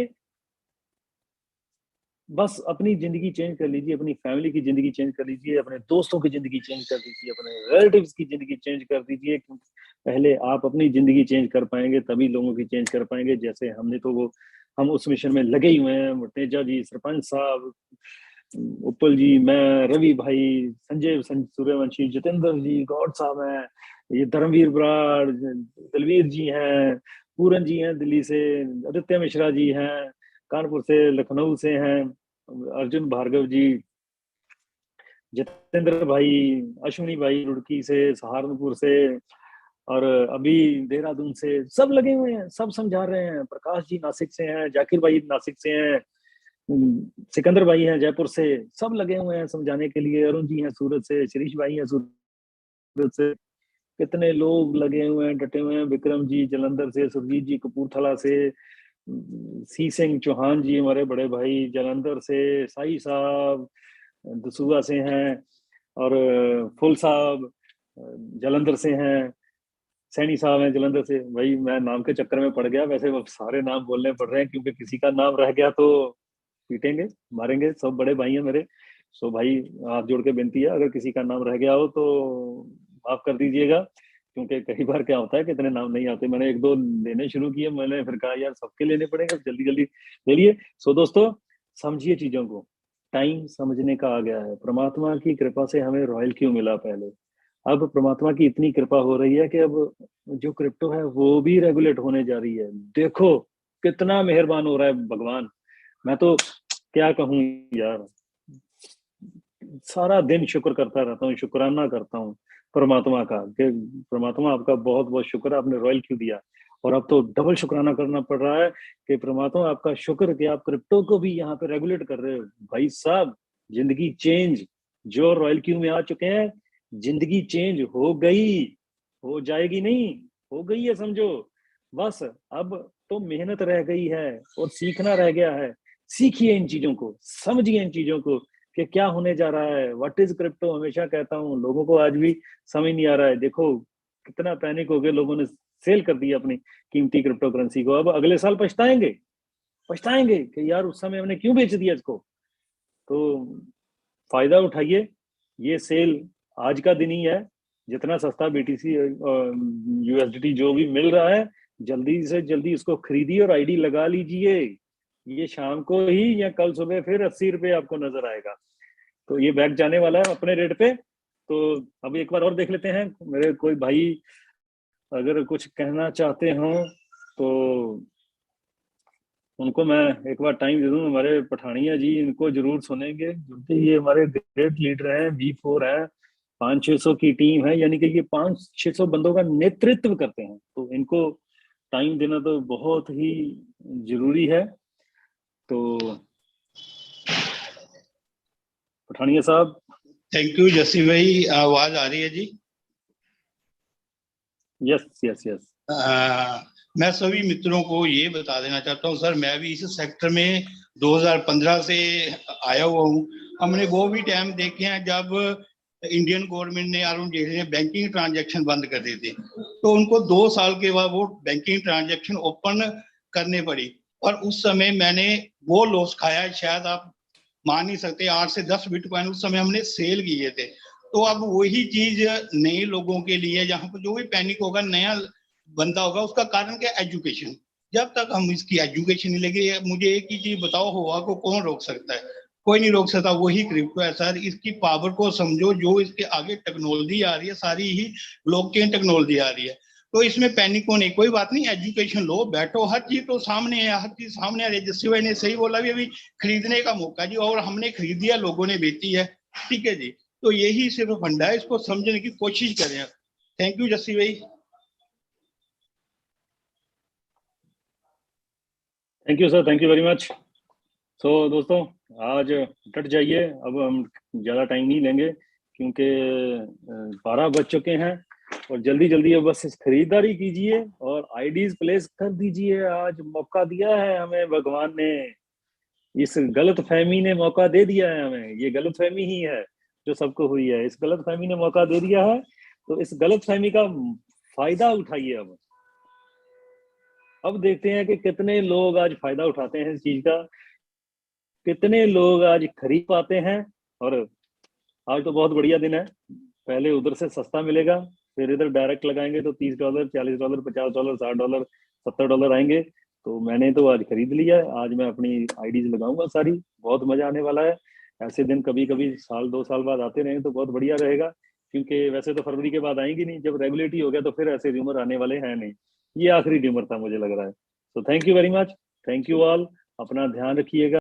बस अपनी जिंदगी चेंज कर लीजिए, अपनी फैमिली की जिंदगी चेंज कर लीजिए, अपने दोस्तों की जिंदगी चेंज कर दीजिए, अपने रिलेटिव्स की जिंदगी चेंज कर दीजिए। पहले आप अपनी जिंदगी चेंज कर पाएंगे तभी लोगों की चेंज कर पाएंगे। जैसे हमने तो वो हम उस मिशन में लगे ही हुए हैं। तेजा जी, सरपंच साहब, उपल जी, मैं, रवि भाई, संजय सूर्यवंशी, जितेंद्र जी, गौड़ साहब हैं, ये धर्मवीर बराड़, दलवीर जी हैं, पूरन जी हैं दिल्ली से, आदित्य मिश्रा जी हैं कानपुर से, लखनऊ से हैं, अर्जुन भार्गव जी, जितेंद्र भाई, अश्विनी भाई रुड़की से, सहारनपुर से, और अभी देहरादून से, सब लगे हुए हैं, सब समझा रहे हैं। प्रकाश जी नासिक से हैं, जाकिर भाई नासिक से हैं, सिकंदर भाई हैं जयपुर से, सब लगे हुए हैं समझाने के लिए। अरुण जी हैं सूरत से, शिरीष भाई हैं सूरत से, कितने लोग लगे हुए हैं, डटे हुए हैं। विक्रम जी जलंधर से, सुरजीत जी कपूरथला से, सी सिंह चौहान जी हमारे बड़े भाई जलंधर से, साई साहब दसूहा से हैं, और फुल साहब जलंधर से हैं, सैनी साहब हैं जलंधर से। भाई मैं नाम के चक्कर में पड़ गया, वैसे अब सारे नाम बोलने पड़ रहे हैं क्योंकि किसी का नाम रह गया तो पीटेंगे मारेंगे। सब बड़े भाई हैं मेरे। सो भाई हाथ जोड़ के विनती है, अगर किसी का नाम रह गया हो तो माफ कर दीजिएगा, क्योंकि कई बार क्या होता है कि इतने नाम नहीं आते। मैंने एक दो लेने शुरू किए, मैंने फिर कहा यार सबके लेने पड़ेंगे, जल्दी जल्दी ले लिए। सो दोस्तों समझिए चीजों को, टाइम समझने का आ गया है। परमात्मा की कृपा से हमें रॉयल क्यों मिला पहले, अब परमात्मा की इतनी कृपा हो रही है कि अब जो क्रिप्टो है वो भी रेगुलेट होने जा रही है। देखो कितना मेहरबान हो रहा है भगवान। मैं तो क्या कहूँ यार, सारा दिन शुक्र करता रहता हूँ, शुक्राना करता हूँ परमात्मा का कि परमात्मा आपका बहुत बहुत शुक्र है, आपने रॉयल क्यों दिया। और अब तो डबल शुक्राना करना पड़ रहा है कि परमात्मा आपका शुक्र कि आप क्रिप्टो को भी यहाँ पे रेगुलेट कर रहे हो। भाई साहब जिंदगी चेंज, जो रॉयल क्यू में आ चुके हैं जिंदगी चेंज हो गई, हो जाएगी नहीं, हो गई है समझो। बस अब तो मेहनत रह गई है और सीखना रह गया है। सीखिए इन चीजों को, समझिए इन चीजों को कि क्या होने जा रहा है। व्हाट इज क्रिप्टो, हमेशा कहता हूँ, लोगों को आज भी समझ नहीं आ रहा है। देखो कितना पैनिक हो गया, लोगों ने सेल कर दिया अपनी कीमती क्रिप्टो करेंसी को। अब अगले साल पछताएंगे कि यार उस समय हमने क्यों बेच दिया इसको। तो फायदा उठाइए, ये सेल आज का दिन ही है। जितना सस्ता BTC USDT जो भी मिल रहा है, जल्दी से जल्दी इसको खरीदिए और आईडी लगा लीजिए। ये शाम को ही या कल सुबह फिर 80 रुपये आपको नजर आएगा। तो ये बैग जाने वाला है अपने रेट पे। तो अब एक बार और देख लेते हैं, मेरे कोई भाई अगर कुछ कहना चाहते हो तो उनको मैं एक बार टाइम दे दूं। हमारे पठानिया जी, इनको जरूर सुनेंगे क्योंकि ये हमारे ग्रेट लीडर हैं, V4 है, 500-600 की टीम है, यानी कि ये 500-600 बंदों का नेतृत्व करते हैं। तो इनको टाइम देना तो बहुत ही जरूरी है। तो पठानिया साहब। थैंक यू जसी भाई, आवाज आ रही है जी? यस। मैं सभी मित्रों को ये बता देना चाहता हूँ सर, मैं भी इस सेक्टर में 2015 से आया हुआ हूँ। हमने वो भी टाइम देखे हैं जब इंडियन गवर्नमेंट ने, अरुण जेटली ने बैंकिंग ट्रांजैक्शन बंद कर दिए थे, तो उनको 2 साल के बाद वो बैंकिंग ट्रांजैक्शन ओपन करने पड़ी। और उस समय मैंने वो लॉस खाया, शायद आप मान नहीं सकते, 8 से 10 बिटकॉइन उस समय हमने सेल किए थे। तो अब वही चीज नए लोगों के लिए, जहाँ पर जो भी पैनिक होगा, नया बंदा होगा, उसका कारण क्या? एजुकेशन। जब तक हम इसकी एजुकेशन नहीं लेंगे, मुझे एक ही चीज बताओ, हुआ को कौन रोक सकता है? कोई नहीं रोक सकता, वही क्रिप्टो है सर। इसकी पावर को समझो, जो इसके आगे टेक्नोलॉजी आ रही है सारी ही ब्लॉकचेन टेक्नोलॉजी आ रही है, तो इसमें पैनिक होने कोई बात नहीं। एजुकेशन लो, बैठो, हर चीज तो सामने है, हर चीज सामने आ रही है। जस्सी भाई ने सही बोला भी, अभी खरीदने का मौका जी, और हमने खरीद दिया, लोगों ने बेची है, ठीक है जी। तो यही सिर्फ फंडा है, इसको समझने की कोशिश करें। थैंक यू जस्सी भाई। Thank you sir, thank you very much. So दोस्तों, आज डट जाइए, अब हम ज़्यादा टाइम नहीं लेंगे क्योंकि 12 बज चुके हैं, और जल्दी जल्दी अब बस खरीदारी कीजिए और आईडीज प्लेस कर दीजिए। आज मौका दिया है हमें भगवान ने, इस गलत फहमी ने मौका दे दिया है हमें। ये गलत फहमी ही है जो सबको हुई है, इस गलत फहमी ने मौका दे दिया है, तो इस गलत फहमी का फायदा उठाइए। अब देखते हैं कि कितने लोग आज फायदा उठाते हैं इस चीज का, कितने लोग आज खरीद पाते हैं। और आज तो बहुत बढ़िया दिन है, पहले उधर से सस्ता मिलेगा, फिर इधर डायरेक्ट लगाएंगे तो $30, $40, $50, $60, $70 आएंगे। तो मैंने तो आज खरीद लिया है, आज मैं अपनी आईडीज लगाऊंगा सारी, बहुत मजा आने वाला है। ऐसे दिन कभी कभी साल 2 साल बाद आते रहे तो बहुत बढ़िया रहेगा, क्योंकि वैसे तो फरवरी के बाद आएंगी नहीं, जब रेगुलेटरी हो गया तो फिर ऐसे र्यूमर आने वाले हैं नहीं। ये आखिरी र्यूमर था मुझे लग रहा है। तो thank you very much, thank you all, अपना ध्यान रखिएगा।